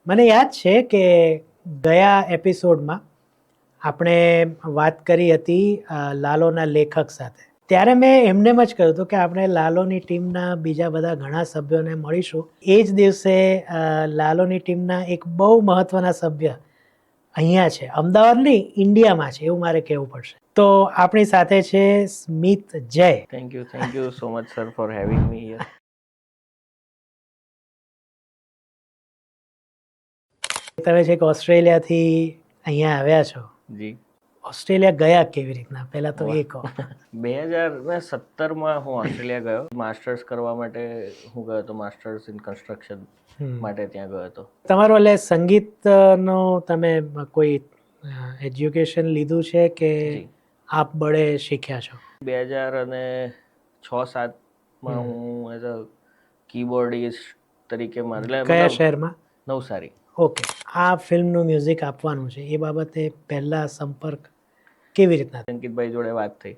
મને યાદ છે કે ગયા એપિસોડમાં આપણે વાત કરી હતી લાલોના લેખક સાથે. ત્યારે મેં એમનેમ જ કહ્યું હતું કે આપણે લાલોની ટીમના બીજા બધા ઘણા સભ્યોને મળીશું. એ જ દિવસે લાલોની ટીમના એક બહુ મહત્વના સભ્ય અહીંયા છે, અમદાવાદ નહીં ઇન્ડિયામાં છે, એવું મારે કહેવું પડશે. તો આપણી સાથે છે સ્મિત જય. Thank you so much, sir, for having me here. તમે છે કે ઓસ્ટ્રેલિયાથી અહીંયા આવ્યા છો. જી. ઓસ્ટ્રેલિયા ગયા કેવી રીતના, પહેલા તો એ કહો. 2017માં હું ઓસ્ટ્રેલિયા ગયો. માસ્ટર્સ કરવા માટે હું ગયો હતો. માસ્ટર્સ ઇન કન્સ્ટ્રક્શન માટે ત્યાં ગયો હતો. તમારું એટલે સંગીતનો તમે કોઈ એજ્યુકેશન લીધું છે કે આપ બળે શીખ્યા છો? 2006-07માં હું એઝ અ કીબોર્ડિસ્ટ તરીકે કયા શહેરમાં? નવસારી. ઓકે. આ ફિલ્મનું મ્યુઝિક આપવાનું છે, એ બાબતે પહેલા સંપર્ક કેવી રીતના? અંકિતભાઈ જોડે વાત થઈ.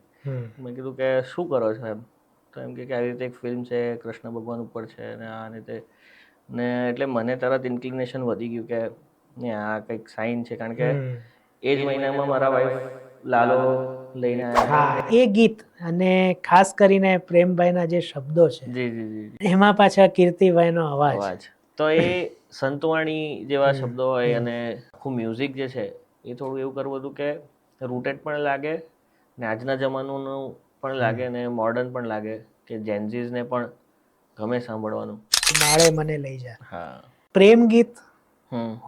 મેં કીધું કે શું કરો છો એમ, તો એમ કે આવી રીતે એક ફિલ્મ છે, કૃષ્ણ ભગવાન ઉપર છે ને આ રીતે. ને એટલે મને તરત ઇન્ક્લિનેશન વધી ગયું કે ને આ કંઈક સાઇન છે, કારણ કે એ જ મહિનામાં મારા વાઈફ લાલો લઈને આવ્યા. હા, એ ગીત અને ખાસ કરીને પ્રેમભાઈના જે શબ્દો છે, જી જી જી, એમાં પાછા કીર્તિભાઈનો અવાજ. તો એ સંતવાણી જેવા શબ્દો હોય અને આખું મ્યુઝિક જે છે એ થોડું એવું કરવું હતું કે રૂટેડ પણ લાગે ને આજના જમાનાનું પણ લાગે ને મોડર્ન પણ લાગે કે જેન્ઝીઝને પણ ગમે સાંભળવાનું. માળે મને લઈ જા. હા, પ્રેમ ગીત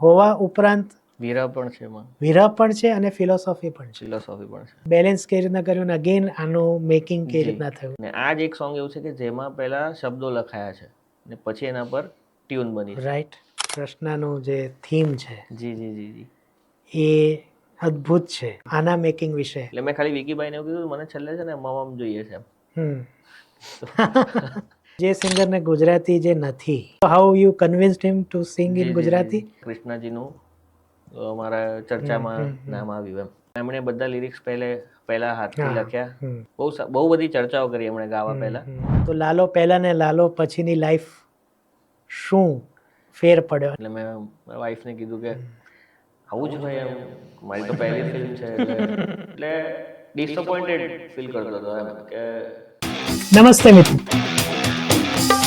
હોવા ઉપરાંત વિરહ પણ છે એમાં. વિરહ પણ છે અને ફિલોસોફી પણ છે. ફિલોસોફી પણ છે. બેલેન્સ કેવી રીતના કર્યું, અગેન આનું મેકિંગ કેવી રીતના થયું? ને આ જ એક સોંગ એવું છે કે જેમાં પહેલા શબ્દો લખાયા છે ને પછી એના પર ટ્યુન બની છે. રાઈટ. કૃષ્ણનું જે થીમ છે, જી જી જી જી, એ અદ્ભુત છે. આના મેકિંગ વિશે એટલે મેં ખાલી વિકીભાઈને એવું કીધું મને છેલ્લે છે ને મમ જોઈએ છે. જે સિંગરને ગુજરાતી જે નથી, how you convinced him to sing in Gujarati? કૃષ્ણજીનું મારા ચર્ચામાં નામ આવ્યું એમ. એમણે બધા લિરિક્સ પહેલા હાથથી લખ્યા. બહુ બધી ચર્ચાઓ કરી એમણે ગાવા પહેલા. તો લાલો પહેલા ને લાલો પછીની લાઈફ શું ફેર પડ્યો? એટલે મેં મારા વાઈફને કીધું કે આવું જ ભાઈ, એમ મારી તો પહેલી ફિલ્મ છે એટલે ડિસઅપોઇન્ટેડ ફીલ કરતો હતો એમ કે. નમસ્તે મિત્રો,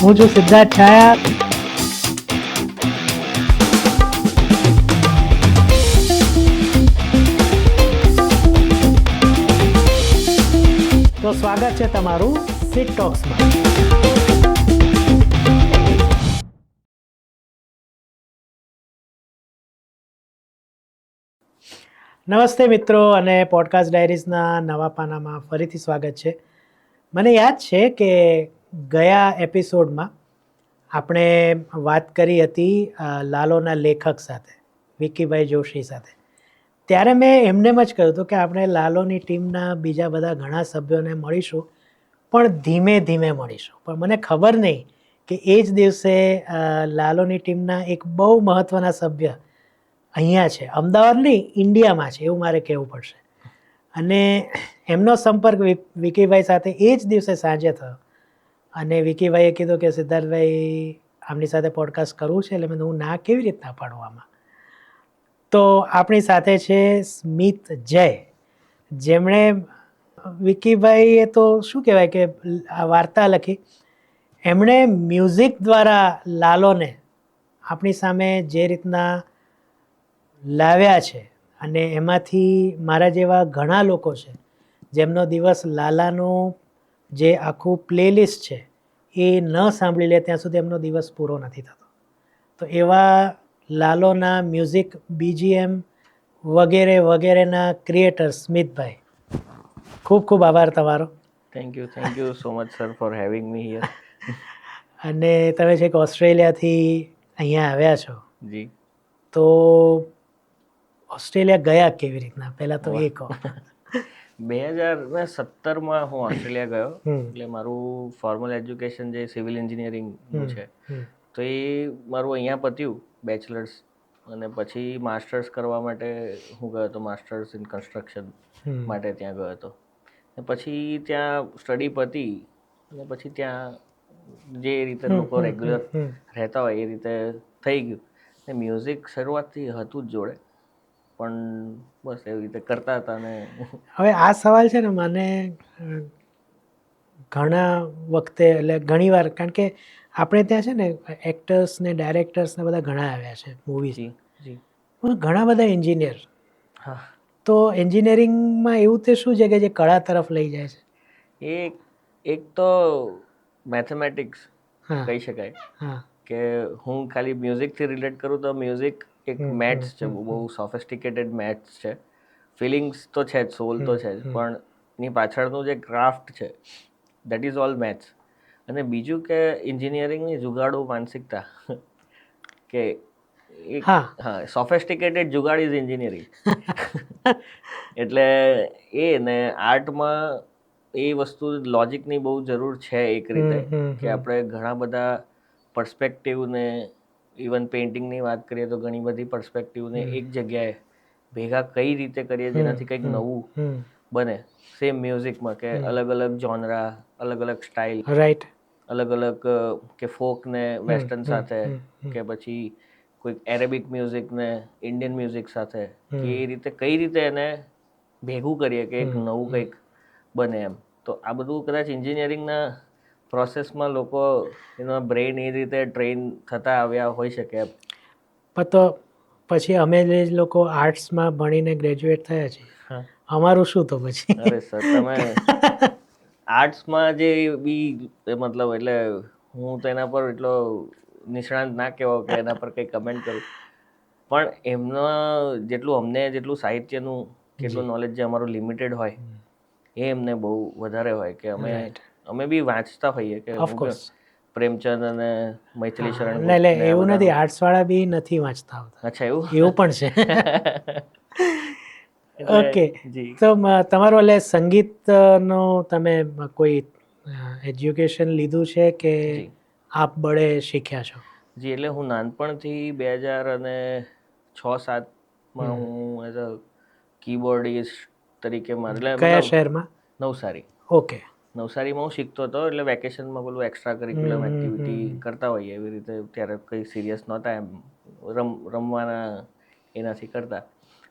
હું છું સિદ્ધાર્થ છાયા. તો સ્વાગત છે તમારું સિટ ટોક્સમાં. નમસ્તે મિત્રો, અને પોડકાસ્ટ ડાયરીઝના નવા પાનામાં ફરીથી સ્વાગત છે. મને યાદ છે કે ગયા એપિસોડમાં આપણે વાત કરી હતી લાલોના લેખક સાથે, વિકીભાઈ જોશી સાથે. ત્યારે મેં એમનેમ જ કહ્યું હતું કે આપણે લાલોની ટીમના બીજા બધા ઘણા સભ્યોને મળીશું, પણ ધીમે ધીમે મળીશું. પણ મને ખબર નહીં કે એ જ દિવસે લાલોની ટીમના એક બહુ મહત્વના સભ્ય અહીંયા છે, અમદાવાદ નહીં ઇન્ડિયામાં છે, એવું મારે કહેવું પડશે. અને એમનો સંપર્ક વિકીભાઈ સાથે એ જ દિવસે સાંજે થયો. અને વિકીભાઈએ કીધું કે સિદ્ધાર્થભાઈ આમની સાથે પોડકાસ્ટ કરવું છે. એટલે મેં હું ના કેવી રીતના પાડું આમાં. તો આપણી સાથે છે સ્મિત જય, જેમણે વિકીભાઈએ તો શું કહેવાય કે આ વાર્તા લખી. એમણે મ્યુઝિક દ્વારા લાલોને આપણી સામે જે રીતના લાવ્યા છે, અને એમાંથી મારા જેવા ઘણા લોકો છે જેમનો દિવસ લાલાનું જે આખું પ્લેલિસ્ટ છે એ ન સાંભળી લે ત્યાં સુધી એમનો દિવસ પૂરો નથી થતો. તો એવા લાલોના મ્યુઝિક, બીજીએમ વગેરે વગેરેના ક્રિએટર સ્મિતભાઈ, ખૂબ ખૂબ આભાર તમારો. Thank you so much sir for having me here. અને તમે છે કે ઓસ્ટ્રેલિયાથી અહીંયા આવ્યા છો. જી. તો ઓસ્ટ્રેલિયા ગયા કેવી રીતના, પહેલા તો એ કહો. 2017માં હું ઓસ્ટ્રેલિયા ગયો. એટલે મારું ફોર્મલ એજ્યુકેશન જે સિવિલ એન્જિનિયરિંગનું છે, તો એ મારું અહીંયા પત્યું બેચલર્સ, અને પછી માસ્ટર્સ કરવા માટે હું ગયો હતો. માસ્ટર્સ ઇન કન્સ્ટ્રક્શન માટે ત્યાં ગયો હતો. ને પછી ત્યાં સ્ટડી પતી અને પછી ત્યાં જે રીતે લોકો રેગ્યુલર રહેતા હોય એ રીતે થઈ ગયું. ને મ્યુઝિક શરૂઆતથી હતું જ જોડે, પણ બસ એવી રીતે કરતા હતા. ને હવે આ સવાલ છે ને મને ઘણા વખતે એટલે ઘણીવાર, કારણ કે આપણે ત્યાં છે ને એક્ટર્સ ને ડાયરેક્ટર્સ ને બધા ઘણા આવ્યા છે મૂવીઝ, જી જી ઘણા બધા એન્જિનિયર. હા, તો એન્જિનિયરિંગમાં એવું તે શું છે કે જે કળા તરફ લઈ જાય છે? એક તો મેથેમેટિક્સ હા કહી શકાય હા કે હું ખાલી મ્યુઝિકથી રિલેટ કરું તો મ્યુઝિક એક મેથ્સ છે, બહુ સોફિસ્ટિકેટેડ મેથ્સ છે. ફિલિંગ્સ તો છે જ, સોલ તો છે જ, પણ એની પાછળનું જે ક્રાફ્ટ છે દેટ ઇઝ ઓલ મેથ્સ. અને બીજું કે એન્જિનિયરિંગની જુગાડુ માનસિકતા કે એક હા હા સોફિસ્ટિકેટેડ જુગાડ ઇઝ એન્જિનિયરિંગ. એટલે એ ને આર્ટમાં એ વસ્તુ લોજિકની બહુ જરૂર છે એક રીતે, કે આપણે ઘણા બધા પર્સપેક્ટિવને, ઇવન પેઇન્ટિંગની વાત કરીએ તો ઘણી બધી પર્સપેક્ટિવને એક જગ્યાએ ભેગા કઈ રીતે કરીએ જેનાથી કંઈક નવું બને. સેમ મ્યુઝિકમાં કે અલગ અલગ જોનરા, અલગ અલગ સ્ટાઇલ, રાઈટ. અલગ અલગ કે ફોક ને વેસ્ટર્ન સાથે, કે પછી કોઈક એરેબિક મ્યુઝિક ને ઇન્ડિયન મ્યુઝિક સાથે, કે એ રીતે કઈ રીતે એને ભેગું કરીએ કે એક નવું કંઈક બને એમ. તો આ બધું કદાચ એન્જિનિયરિંગના પ્રોસેસમાં લોકો એનો બ્રેઇન એ રીતે ટ્રેન થતા આવ્યા હોઈ શકે એમ. પણ તો પછી અમે જે લોકો આર્ટ્સમાં ભણીને ગ્રેજ્યુએટ થયા છીએ, હા, અમારું શું તો પછી? અરે સર તમે આર્ટ્સમાં જે બી મતલબ, એટલે હું તો એના પર એટલો નિષ્ણાંત ના કહેવો કે એના પર કંઈ કમેન્ટ કરું, પણ એમના જેટલું અમને જેટલું સાહિત્યનું કેટલું નોલેજ જે અમારું લિમિટેડ હોય એ એમને બહુ વધારે હોય. કે અમે બી વાંચતા હોઈએ, કે હું ઓફકોર્સ. પ્રેમચંદ અને મૈથિલી શરણ એટલે ગુપ્ત ને આ એવું નથી, બધાનું. આર્ટ્સ વાળા બી નથી વાંચતા આવતા, અચ્છા, એવું એવું પણ છે. એટલે ઓકે, જી તો તમારું એટલે સંગીતનો તમે કોઈ એજ્યુકેશન લીધું છે કે જી આપ બળે શીખ્યા છો? જી એટલે હું નાનપણથી 2006-07માં હું એઝ અ કીબોર્ડિસ્ટ તરીકે એટલે કયા મતલબ શહેરમાં? નવસારી. ઓકે. નવસારીમાં હું શીખતો હતો, એટલે વેકેશનમાં પેલું એક્સ્ટ્રા કરિક્યુલમ એક્ટિવિટી કરતા હોઈએ એવી રીતે. ત્યારે કંઈ સિરિયસ નહોતા એમ, રમવાના એનાથી કરતા.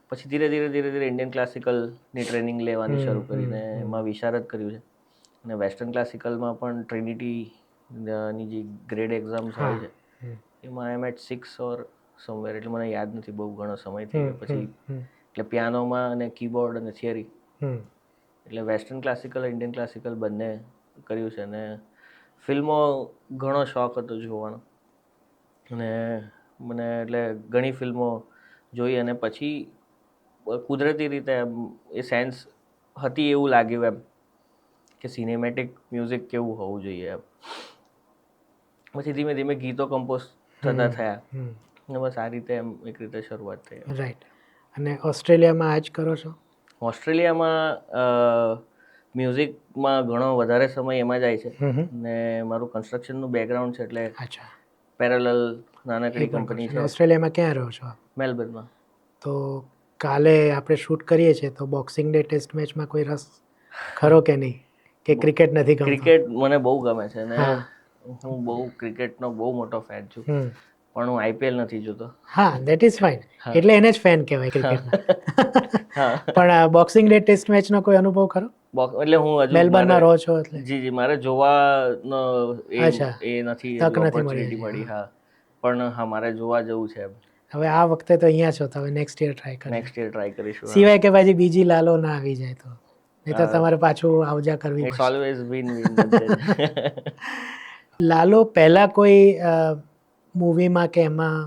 પછી ધીરે ધીરે ઇન્ડિયન ક્લાસિકલની ટ્રેનિંગ લેવાની શરૂ કરીને એમાં વિશારદ કર્યું છે. અને વેસ્ટર્ન ક્લાસિકલમાં પણ ટ્રિનિટીની જે ગ્રેડ એક્ઝામ્સ હોય છે એમાં આઈ એમ એટ 6 ઓર સમવેર, એટલે મને યાદ નથી, બહુ ઘણો સમય થઈ ગયો. પછી એટલે પિયાનોમાં અને કીબોર્ડ અને થિયરી, એટલે વેસ્ટર્ન ક્લાસિકલ, ઇન્ડિયન ક્લાસિકલ બંને કર્યું છે. અને ફિલ્મો ઘણો શોખ હતો જોવાનો, અને મને એટલે ઘણી ફિલ્મો જોઈ. અને પછી કુદરતી રીતે એ સેન્સ હતી એવું લાગ્યું એમ કે સિનેમેટિક મ્યુઝિક કેવું હોવું જોઈએ એમ. પછી ધીમે ધીમે ગીતો કમ્પોઝ થતા થયા, અને બસ આ રીતે એમ એક રીતે શરૂઆત થઈ. રાઈટ. અને ઓસ્ટ્રેલિયામાં આ જ કરો છો? ઓસ્ટ્રેલિયામાં મ્યુઝિકમાં ઘણો વધારે સમય એમાં જાય છે. ને મારું કન્સ્ટ્રક્શનનું બેકગ્રાઉન્ડ છે, એટલે અચ્છા, પેરેલલ નાનકડી કંપની છે ઓસ્ટ્રેલિયામાં ક્યાં રહો છો? મેલબર્નમાં. તો કાલે આપણે શૂટ કરીએ છીએ, તો બોક્સિંગ ડે ટેસ્ટ મેચમાં કોઈ રસ ખરો કે નહીં, કે ક્રિકેટ નથી ગમતું? ક્રિકેટ મને બહુ ગમે છે, ને હું બહુ ક્રિકેટનો બહુ મોટો ફેન છું, પણ હું આઈપીએલ નથી જોતો. હા, ધેટ ઇઝ ફાઇન, એટલે એને જ ફેન કહેવાય ક્રિકેટના. પણ બોક્સિંગ ડે ટેસ્ટ મેચનો કોઈ અનુભવ ખરો? એટલે હું હજુ મેલબર્નમાં રહો છો એટલે? જી મારે જોવાનો અચ્છા, એ નથી, તક નથી ઓપોર્ચ્યુનિટી મળી. હા, પણ હા મારે જોવા જવું છે. હવે આ વખતે તો અહીંયા છો, તો હવે નેક્સ્ટ યર ટ્રાય કરજો. નેક્સ્ટ યર ટ્રાય કરીશું. સિવાય કે પછી બીજી લાલો ના આવી જાય તો, નહીં તો તમારે પાછું આવજા કરવી ઇટ્સ પડશે. Always win win. લાલો પહેલા કોઈ મૂવીમાં કે એમાં?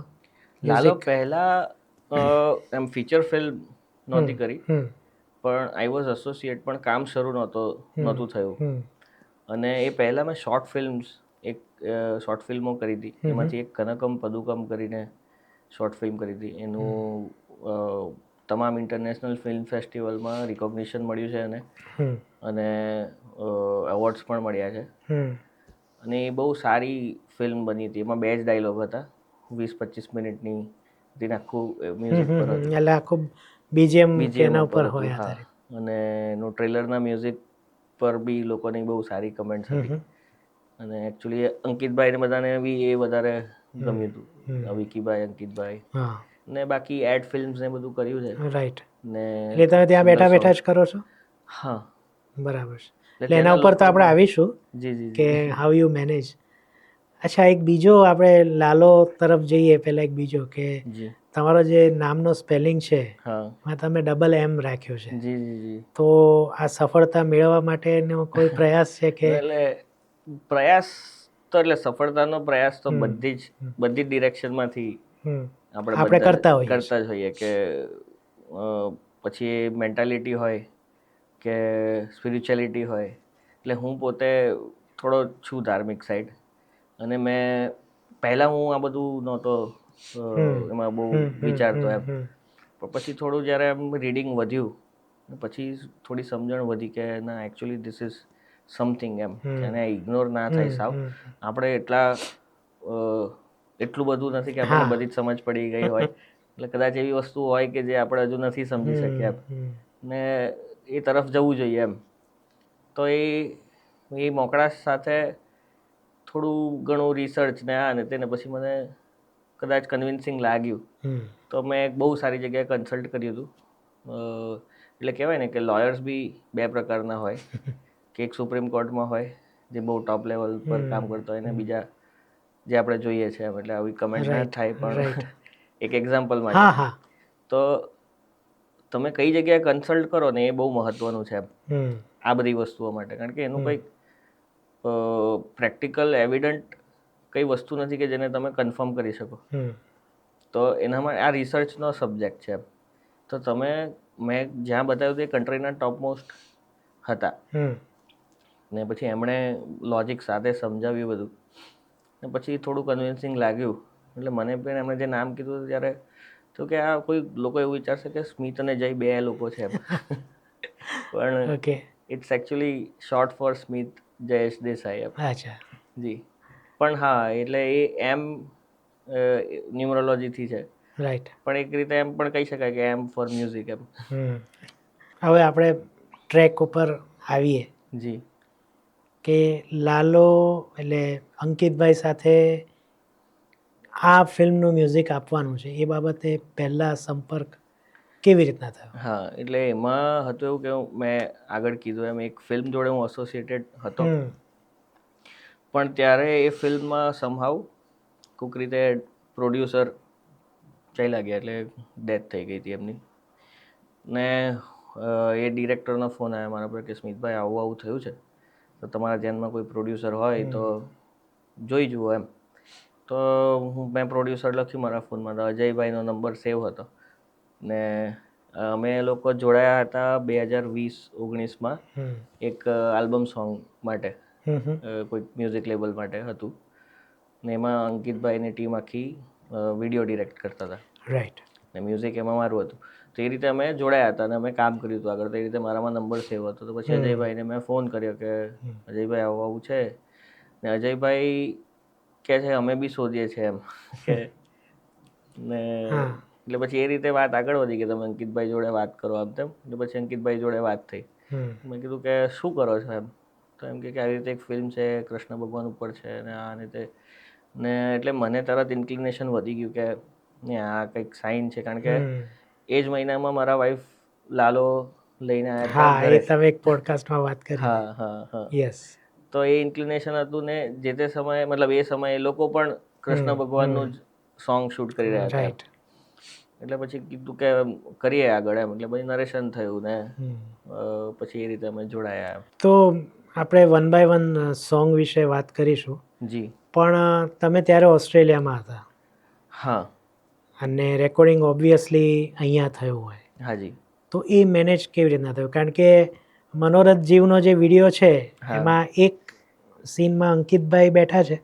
લાલો પહેલા એમ ફીચર ફિલ્મ નહોતી કરી, પણ આઈ વોઝ એસોસિએટ, પણ કામ શરૂ નહોતું થયું. અને એ પહેલાં મેં શોર્ટ ફિલ્મો કરી હતી. એમાંથી એક કનકમ પદુકમ કરીને શોર્ટ ફિલ્મ કરી હતી. એનું તમામ ઇન્ટરનેશનલ ફિલ્મ ફેસ્ટિવલમાં રિકોગ્નિશન મળ્યું છે અને એવોર્ડ્સ પણ મળ્યા છે. અને એ બહુ સારી ફિલ્મ બની હતી. એમાં 2 જ ડાયલોગ હતા, 20-25 મિનિટની આખું મ્યુઝિક પર હતું, એટલે આખું બીજીએમ બીજીએમ ઉપર હતું. હોય હા, આધારિત. અને એનું ટ્રેલરના મ્યુઝિક પર બી લોકોની બહુ સારી કમેન્ટ્સ હતી. અને એકચ્યુઅલી અંકિતભાઈને બધાને બી એ વધારે ગમ્યું હતું, વિકીભાઈ, અંકિતભાઈ. હા, ને બાકી એડ ફિલ્મ્સ ને બધું કર્યું છે. રાઈટ. ને એટલે તમે ત્યાં બેઠા બેઠા જ કરો છો? હા, બરાબર છે. એટલે એના ઉપર તો આપણે આવીશું જી જી કે હાઉ યુ મેનેજ. અચ્છા, એક બીજો આપણે લાલો તરફ જઈએ પહેલાં, એક બીજો કે જી તમારો જે નામનો સ્પેલિંગ છે હા એમાં તમે ડબલ એમ રાખ્યો છે, જી જી જી. તો આ સફળતા મેળવવા માટેનો કોઈ પ્રયાસ છે કે? એટલે પ્રયાસ તો એટલે સફળતાનો પ્રયાસ તો બધી ડિરેક્શનમાંથી આપણે આપણે બધા કરતા જ હોઈએ કે પછી એ મેન્ટાલિટી હોય કે સ્પિરિચ્યુઅલિટી હોય. એટલે હું પોતે થોડો છું ધાર્મિક સાઈડ, અને મેં પહેલાં હું આ બધું નહોતો એમાં બહુ વિચારતો એમ, પણ પછી થોડું જ્યારે એમ રીડિંગ વધ્યું પછી થોડી સમજણ વધી કે ના, એકચ્યુઅલી ધીસ ઇઝ સમથિંગ એમ, જેને ઇગ્નોર ના થાય સાવ. આપણે એટલું બધું નથી કે આપણને બધી જ સમજ પડી ગઈ હોય, એટલે કદાચ એવી વસ્તુ હોય કે જે આપણે હજુ નથી સમજી શક્યા એમ, ને એ તરફ જવું જોઈએ એમ. તો એ મોકળાશ સાથે થોડું ઘણું રિસર્ચ ને આ ને તેને પછી મને કદાચ કન્વિન્સિંગ લાગ્યું, તો મેં એક બહુ સારી જગ્યાએ કન્સલ્ટ કર્યું હતું. એટલે કહેવાય ને કે લોયર્સ બી બે પ્રકારના હોય, કે એક સુપ્રીમ કોર્ટમાં હોય જે બહુ ટોપ લેવલ પર કામ કરતા હોય, ને બીજા જે આપણે જોઈએ છે એમ. એટલે આવી કમેન્ટ ના થાય, પણ એક એક્ઝામ્પલ માટે. તો તમે કઈ જગ્યાએ કન્સલ્ટ કરો ને એ બહુ મહત્વનું છે એમ, આ બધી વસ્તુઓ માટે. કારણ કે એનું કંઈક પ્રેક્ટિકલ એવિડન્ટ કઈ વસ્તુ નથી કે જેને તમે કન્ફર્મ કરી શકો. તો એનામાં આ રિસર્ચનો સબ્જેક્ટ છે એમ. તો મેં જ્યાં બતાવ્યું તે કન્ટ્રીના ટોપ મોસ્ટ હતા, ને પછી એમણે લોજિક સાથે સમજાવ્યું બધું, ને પછી થોડું કન્વિન્સિંગ લાગ્યું. એટલે મને પણ એમણે જે નામ કીધું ત્યારે તો કે આ કોઈ લોકો એવું વિચારશે કે સ્મિત અને જય બે લોકો છે એમ. પણ ઇટ્સ એકચ્યુઅલી શોર્ટ ફોર સ્મિત જયેશ દેસાઈ એમ. અચ્છા, જી. પણ હા, એટલે એ એમ ન્યુમરોલોજીથી છે, રાઈટ. પણ એક રીતે એમ પણ કહી શકાય કે એમ ફોર મ્યુઝિક એમ. હવે આપણે ટ્રેક ઉપર આવીએ. જી. કે લાલો એટલે અંકિતભાઈ સાથે આ ફિલ્મનું મ્યુઝિક આપવાનું છે, એ બાબતે પહેલાં સંપર્ક કેવી રીતના થયો? હા, એટલે એમાં હતું એવું કે મેં આગળ કીધું એમ એક ફિલ્મ જોડે હું એસોસિએટેડ હતો, પણ ત્યારે એ ફિલ્મમાં સમહાઉ કોઈક રીતે પ્રોડ્યુસર ચાલ્યા ગયા, એટલે ડેથ થઈ ગઈ હતી એમની. ને એ ડિરેક્ટરનો ફોન આવ્યો મારા પર કે સ્મિતભાઈ આવું આવું થયું છે, તો તમારા ધ્યાનમાં કોઈ પ્રોડ્યુસર હોય તો જોઈ જુઓ એમ. તો મેં પ્રોડ્યુસર લખ્યું મારા ફોનમાં, તો અજયભાઈનો નંબર સેવ હતો. ને અમે લોકો જોડાયા હતા 2020-19માં એક આલ્બમ સોંગ માટે, કોઈ મ્યુઝિક લેબલ માટે હતું. ને એમાં અંકિતભાઈની ટીમ આખી વિડીયો ડિરેક્ટ કરતા હતા, રાઈટ, ને મ્યુઝિક એમાં મારું હતું. તો એ રીતે અમે જોડાયા હતા અને અમે કામ કર્યું હતું આગળ. તો એ રીતે મારામાં નંબર સેવ હતો. તો પછી અજયભાઈને મેં ફોન કર્યો કે અજયભાઈ આવું આવું છે, ને અજયભાઈ કે છે અમે બી શોધીએ છીએ એમ કે. ને એટલે પછી એ રીતે વાત આગળ વધી કે તમે અંકિતભાઈ જોડે વાત કરો આમ તેમ. એટલે પછી અંકિતભાઈ જોડે વાત થઈ. મેં કીધું કે શું કરો છો એમ? તો એમ કે આવી રીતે એક ફિલ્મ છે, કૃષ્ણ ભગવાન ઉપર છે, ને આ રીતે. ને એટલે મને તરત ઇન્ક્લિનેશન વધી ગયું કે ને આ કંઈક સાઇન છે, કારણ કે એ જ મહિનામાં મારા વાઈફ લાલો લઈને આવ્યા હતા ઘરે. તમે એક પોડકાસ્ટમાં વાત કરી. હા હા હા, યસ. તો એ ઇન્ક્લિનેશન હતું, ને જે તે સમયે મતલબ એ સમયે લોકો પણ કૃષ્ણ ભગવાનનું જ સોંગ શૂટ કરી રહ્યા હતા એમ. એટલે પછી કીધું કે કરીએ આગળ એમ. એટલે પછી નરેશન થયું ને પછી એ રીતે અમે જોડાયા એમ. તો આપણે વન બાય વન સોંગ વિશે વાત કરીશું. જી. પણ તમે ત્યારે ઓસ્ટ્રેલિયામાં હતા. હા. અને રેકોર્ડિંગ ઓબ્વિયસલી અહીંયા થયું હોય. હાજી. તો એ મેનેજ કેવી રીતના થયું? કારણ કે મનોરથ જીવનો જે વિડીયો છે એમાં એક સીનમાં અંકિતભાઈ બેઠા છે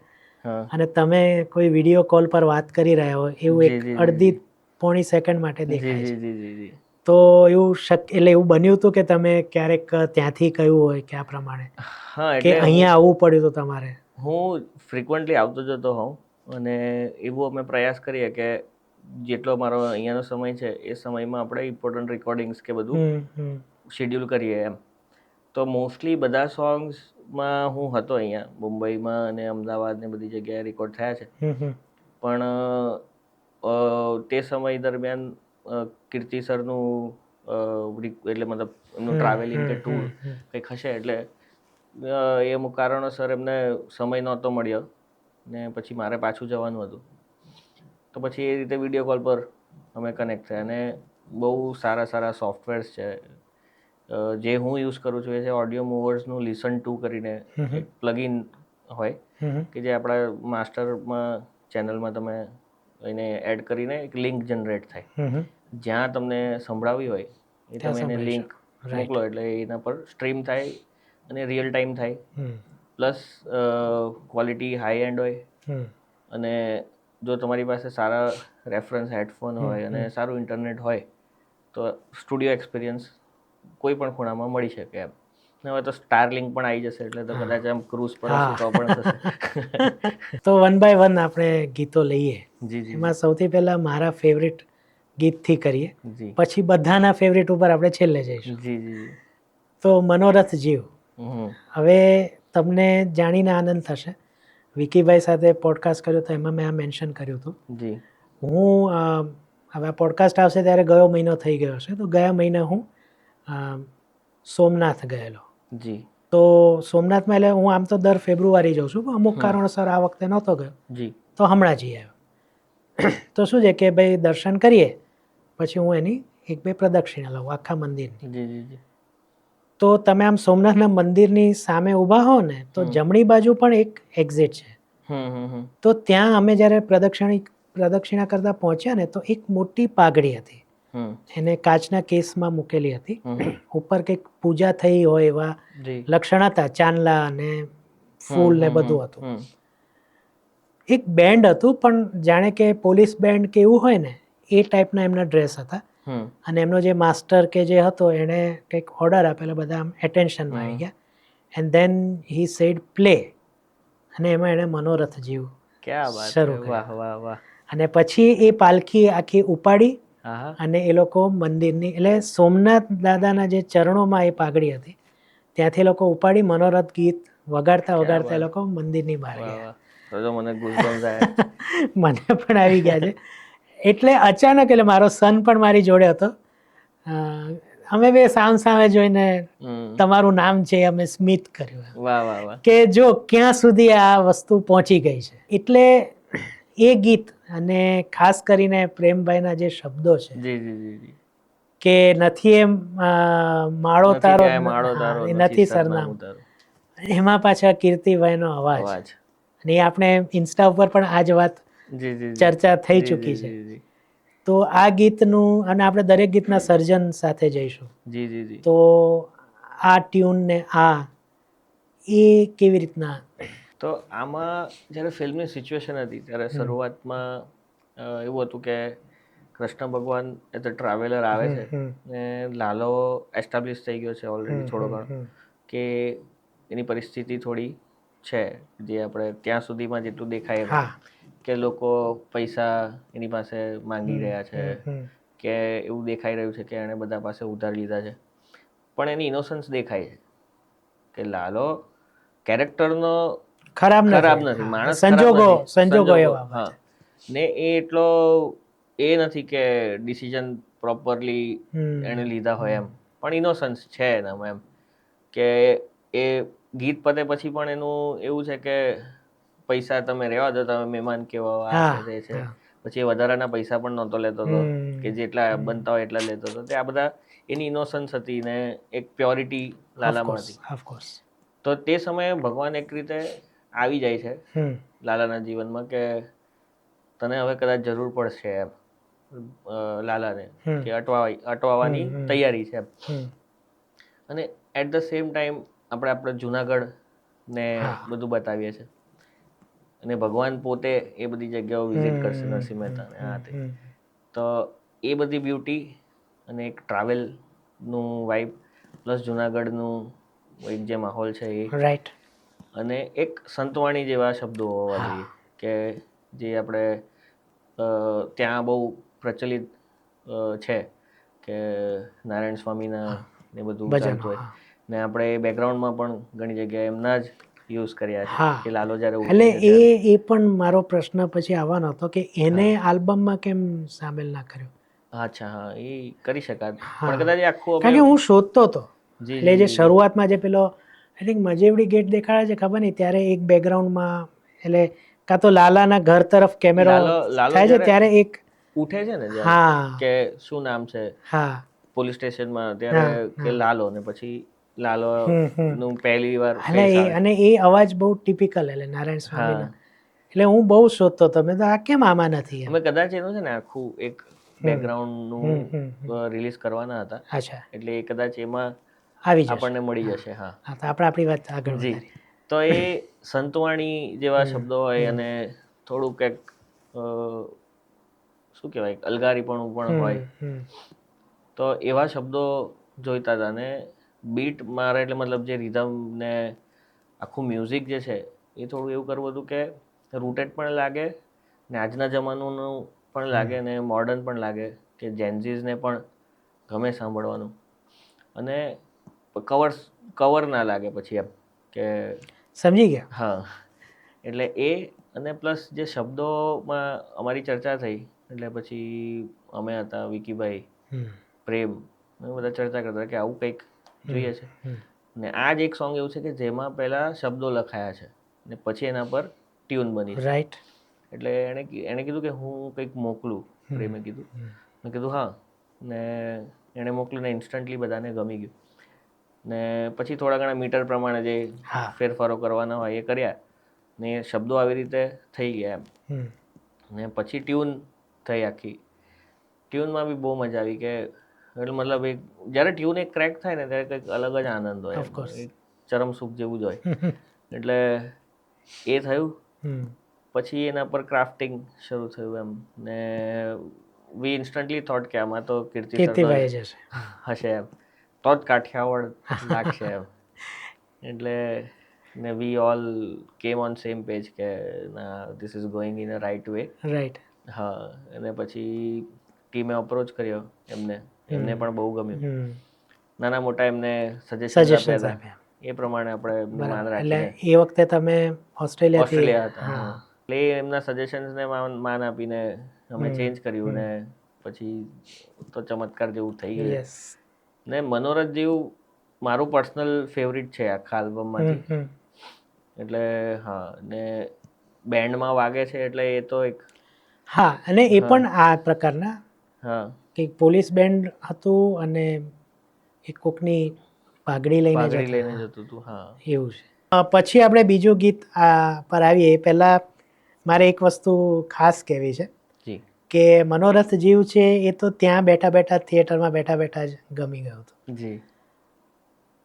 અને તમે કોઈ વિડીયો કોલ પર વાત કરી રહ્યા હોય એવું એક અડધી પોણી સેકન્ડ માટે દેખાય છે. તો એવું એટલે એવું બન્યું હતું કે તમે ક્યારેક ત્યાંથી કહ્યું હોય કે આ પ્રમાણે કે અહીંયા આવવું પડ્યું હતું તમારે? હું ફ્રિકવન્ટલી આવતો જતો હોઉં, અને એવો અમે પ્રયાસ કરીએ કે જેટલો મારો અહીંયાનો સમય છે એ સમયમાં આપણે ઇમ્પોર્ટન્ટ રેકોર્ડિંગ્સ કે બધું શેડ્યુલ કરીએ એમ. તો મોસ્ટલી બધા સોંગ્સમાં હું હતો અહીંયા મુંબઈમાં અને અમદાવાદ ને બધી જગ્યાએ રેકોર્ડ થયા છે. પણ તે સમય દરમિયાન કીર્તિ સરનું એટલે મતલબ એમનું ટ્રાવેલિંગ કે ટૂર કંઈક હશે એટલે એ અમુક કારણોસર એમને સમય નહોતો મળ્યો ને પછી મારે પાછું જવાનું હતું. તો પછી એ રીતે વિડીયો કોલ પર અમે કનેક્ટ થયા અને બહુ સારા સોફ્ટવેર્સ છે. જે હું યુઝ કરું છું એ છે ઓડિયો મૂવર્સનું લિસન ટુ કરીને એક પ્લગઇન હોય કે જે આપણા માસ્ટરમાં ચેનલમાં તમે એને એડ કરીને એક લિંક જનરેટ થાય. જ્યાં તમને સંભળાવી હોય એ તમે એને લિંક મોકલો એટલે એના પર સ્ટ્રીમ થાય અને રિયલ ટાઈમ થાય. પ્લસ ક્વોલિટી હાઈ એન્ડ હોય અને જો તમારી પાસે સારા રેફરન્સ હેડફોન હોય અને સારું ઇન્ટરનેટ હોય તો સ્ટુડિયો એક્સપિરિયન્સ કોઈ પણ ખૂણામાં મળી શકે એમ. હવે તો સ્ટારલિંક પણ આવી જશે એટલે તો કદાચ આમ ક્રૂઝ પર હશે તો પણ થશે. તો વન બાય વન આપણે ગીતો લઈએ. જી જી એમાં સૌથી પહેલા મારા ફેવરિટ ગીતથી કરીએ, જી પછી બધાના ફેવરિટ ઉપર આપણે છેલ્લે જઈશું. જી જી. તો મનોરથ જીવ, હવે તમને જાણીને આનંદ થશે, વિકીભાઈ સાથે પોડકાસ્ટ કર્યો તો એમાં મેં આ મેન્શન કર્યું હતું. જી. હું હવે પોડકાસ્ટ આવશે ત્યારે ગયો મહિનો થઈ ગયો છે, તો ગયા મહિને હું સોમનાથ ગયેલો. જી. તો સોમનાથમાં એટલે હું આમ તો દર ફેબ્રુઆરી જાઉં છું, પણ અમુક કારણોસર આ વખતે નહોતો ગયો. જી. તો હમણાં જઈ આવ્યો. તો શું છે કે ભાઈ દર્શન કરીએ પછી હું એની એક બે પ્રદક્ષિણા લઉં આખા મંદિરની. જી જી જી. તો તમે આમ સોમનાથના મંદિરની સામે ઊભા હો ને તો જમણી બાજુ પણ એક એક્ઝિટ છે. તો ત્યાં અમે જ્યારે પ્રદક્ષિણા કરતા પહોંચ્યા ને તો એક મોટી પાઘડી હતી, એને કાચના કેસમાં મૂકેલી હતી. ઉપર કંઈક પૂજા થઈ હોય એવા લક્ષણ હતા, ચાંદલા અને ફૂલ ને બધું હતું. એક બેન્ડ હતું પણ જાણે કે પોલીસ બેન્ડ કે એવું હોય ને એ ટાઈપના એમના ડ્રેસ હતા. અને એમનો જે માસ્ટર કે જે હતો એણે કંઈક ઓર્ડર આપેલો, બધા આમ એટેન્શનમાં આવી ગયા. And then he said play, અને એમાં એણે મનોરથ જીવ શરૂ કર્યો. અને પછી એ પાલખી આખી ઉપાડી અને એ લોકો મંદિરની એટલે સોમનાથ દાદાના જે ચરણોમાં એ પાઘડી હતી ત્યાંથી લોકો ઉપાડી મનોરથ ગીત વગાડતા વગાડતા એ લોકો મંદિરની બહાર ગયા. મને પણ આવી ગયા છે. એટલે અચાનક, એટલે મારો સન પણ મારી જોડે હતો, અમે બે સામે જોઈને તમારું નામ છે અમે સ્મિત કર્યું કે જો ક્યાં સુધી આ વસ્તુ પહોંચી ગઈ છે. એટલે એ ગીત અને ખાસ કરીને પ્રેમભાઈના જે શબ્દો છે કે નથી એમ માળો તારો નથી સરનામું, એમાં પાછા કીર્તિભાઈનો અવાજ, અને એ આપણે ઇન્સ્ટા ઉપર પણ આ જ વાત ચર્ચા થઈ ચૂકી છે. તો આ ગીતનું, અને આપણે દરેક ગીતના સર્જન સાથે જઈશું. તો આ ટ્યુન ને આ એ કેવી રીતના? તો આમાં જ્યારે ફિલ્મની સિચ્યુએશન હતી ત્યારે શરૂઆતમાં એવું હતું કે કૃષ્ણ ભગવાન એ તો ટ્રાવેલર આવે છે ને લાલો એસ્ટાબ્લિશ થઈ ગયો છે ઓલરેડી થોડો ઘણો, કે એની પરિસ્થિતિ થોડી છે જે આપણે ત્યાં સુધીમાં જેટલું દેખાય કે લોકો પૈસા એની પાસે માંગી રહ્યા છે, કે એવું દેખાઈ રહ્યું છે કે એણે બધા પાસે ઉધાર લીધા છે. પણ એની ઇનોસન્સ દેખાય છે કે લાલો કેરેક્ટરનો ખરાબ નથી, માણસ સંજોગો એવા ને એ એટલો એ નથી કે ડિસિઝન પ્રોપરલી એને લીધા હોય એમ, પણ ઇનોસન્સ છે એનામાં એમ. કે એ ગીત પતે પછી પણ એનું એવું છે કે પૈસા તમે રહેવા દો, તમે મહેમાન કેવા છે છે. પછી એ વધારાના પૈસા પણ નહોતો લેતો હતો કે જેટલા બનતા હોય એટલા લેતો હતો. તે આ બધા એની ઇનોસન્સ હતી ને એક પ્યોરિટી લાલામાં હતી. તો તે સમયે ભગવાન એક રીતે આવી જાય છે લાલાના જીવનમાં કે તને હવે કદાચ જરૂર પડશે એમ, લાલાને કે અટવાવાની તૈયારી છે એમ. અને એટ ધ સેમ ટાઈમ આપણે જુનાગઢ ને બધું બતાવીએ છીએ અને ભગવાન પોતે એ બધી જગ્યાઓ વિઝિટ કરશે, નરસિંહ મહેતાને આ તે. તો એ બધી બ્યુટી અને એક ટ્રાવેલનું વાઇબ પ્લસ જુનાગઢનું એક જે માહોલ છે એ, રાઈટ, અને એક સંતવાણી જેવા શબ્દો હોવા જોઈએ કે જે આપણે ત્યાં બહુ પ્રચલિત છે કે નારાયણ સ્વામીના ને બધું ચાલતું હોય ને આપણે બેકગ્રાઉન્ડમાં પણ ઘણી જગ્યાએ એમના જ યુઝ કર્યા છે હા. કે લાલો જ્યારે એટલે ઉઠે છે ત્યારે. એ પણ મારો પ્રશ્ન પછી આવવાનો હતો કે એને આલ્બમમાં કેમ સામેલ ના કર્યો. અચ્છા, હા, એ કરી શકાત, હા, પણ કદાચ એ આખું અમે કારણ કે હું શોધતો હતો જી એટલે જે જી શરૂઆતમાં જે પેલો આઈ થિંક મજેવડી ગેટ દેખાડે છે ખબર નહીં ત્યારે એક બેકગ્રાઉન્ડમાં એટલે કાં તો લાલાના ઘર તરફ કેમેરો લાલો થાય છે જ્યારે ત્યારે એક ઉઠે છે ને જ્યારે હા કે શું નામ છે હા પોલીસ સ્ટેશનમાં હા ત્યારે કે હા લાલો ને પછી લાલો નું પહેલી વાર એટલે ફેસ એ આવે. અને એ અવાજ બહુ ટિપિકલ એટલે નારાયણ હા, સ્વામીના એટલે હું બહુ શોધતો હતો મેં તો આ કેમ આમાં નથી એમ. અમે કદાચ એનું છે ને આખું એક બેકગ્રાઉન્ડ હમ, હમ, નું રિલીઝ કરવાના હતા, અચ્છા એટલે એ કદાચ એમાં આવી જશે. આપણને મળી હા જશે. હા હા તો આપણે આપણી વાત આગળ જી, વધારીએ. તો એ સંતવાણી જેવા શબ્દો હોય અને થોડુંક એક શું કહેવાય અલગારીપણું પણ હોય, તો એવા શબ્દો જોઈતા હતા. ને બીટ મારે એટલે મતલબ જે રિધમ ને આખું મ્યુઝિક જે છે એ થોડું એવું કરવું હતું કે રૂટેડ પણ લાગે ને આજના જમાનાનું પણ લાગે ને મોડર્ન પણ લાગે કે જેન્ઝીઝને પણ ગમે સાંભળવાનું, અને કવર ના લાગે પછી એમ કે સમજી ગયા. હા. એટલે એ અને પ્લસ જે શબ્દોમાં અમારી ચર્ચા થઈ એટલે પછી અમે હતા વિકીભાઈ, પ્રેમ, અમે બધા ચર્ચા કરતા કે આવું કંઈક જોઈએ છે. ને આ જ એક સોંગ એવું છે કે જેમાં પહેલા શબ્દો લખાયા છે ને પછી એના પર ટ્યુન બની છે. રાઈટ. એટલે એણે કીધું કે હું કંઈક મોકલું, પ્રેમે કીધું. મેં કીધું હા, ને એણે મોકલીને ઇન્સ્ટન્ટલી બધાને ગમી ગયું. ને પછી થોડા ઘણા મીટર પ્રમાણે જે હા ફેરફારો કરવાના હોય એ કર્યા ને શબ્દો આવી રીતે થઈ ગયા એમ. ને પછી ટ્યુન થઈ આખી. ટ્યુનમાં બી બહુ મજા આવી કે એટલે મતલબ એક જ્યારે ટ્યુન એક ક્રેક થાય ને ત્યારે કંઈક અલગ જ આનંદ હોય, ઓફકોર્સ. એક ચરમ સુખ જેવું જ હોય. એટલે એ થયું. પછી એના પર ક્રાફ્ટિંગ શરૂ થયું એમ, ને વી ઇન્સ્ટન્ટલી થોટ કે આમાં તો કીર્તિ સર તો કીર્તિભાઈ જશે. હશે એમ, તો જ કાઠિયાવાડ લાગશે એમ. એટલે ને વી ઓલ કેમ ઓન સેમ પેજ કે ના this is going in a right way. Right. હા, અને પછી ટીમે અપ્રોચ કર્યો એમને પણ બહુ ગમ્યું. નાના મોટા એમને સજેશન્સ આપ્યા સજેશન્સ હતા, આપ્યા. એ પ્રમાણે આપણે એમની માન બરાબર. એટલે રાખીને એ વખતે તમે ઓસ્ટ્રેલિયાથી ઓસ્ટ્રેલિયા હતા. હા, એટલે એમના સજેશન્સને માન આપીને અમે ચેન્જ કર્યું ને પછી તો ચમત્કાર જેવું થઈ ગયું. યસ. ને મનોરથ જેવું મારું પર્સનલ ફેવરિટ છે આખા આલ્બમમાંથી. એટલે હા, ને બેન્ડમાં વાગે છે એટલે એ તો એક હા, અને એ પણ આ પ્રકારના હા કે પોલીસ બેન્ડ હતું અને એક કોકની પાઘડી લઈને પાઘડી જતા. લઈને હા, જતું હતું. હા એવું છે. પછી આપણે બીજું ગીત પર આવીએ પહેલા મારે એક વસ્તુ ખાસ કહેવી છે જી કે મનોરથ જીવ છે એ તો ત્યાં બેઠા બેઠા થિયેટરમાં બેઠા બેઠા જ ગમી ગયો હતો. જી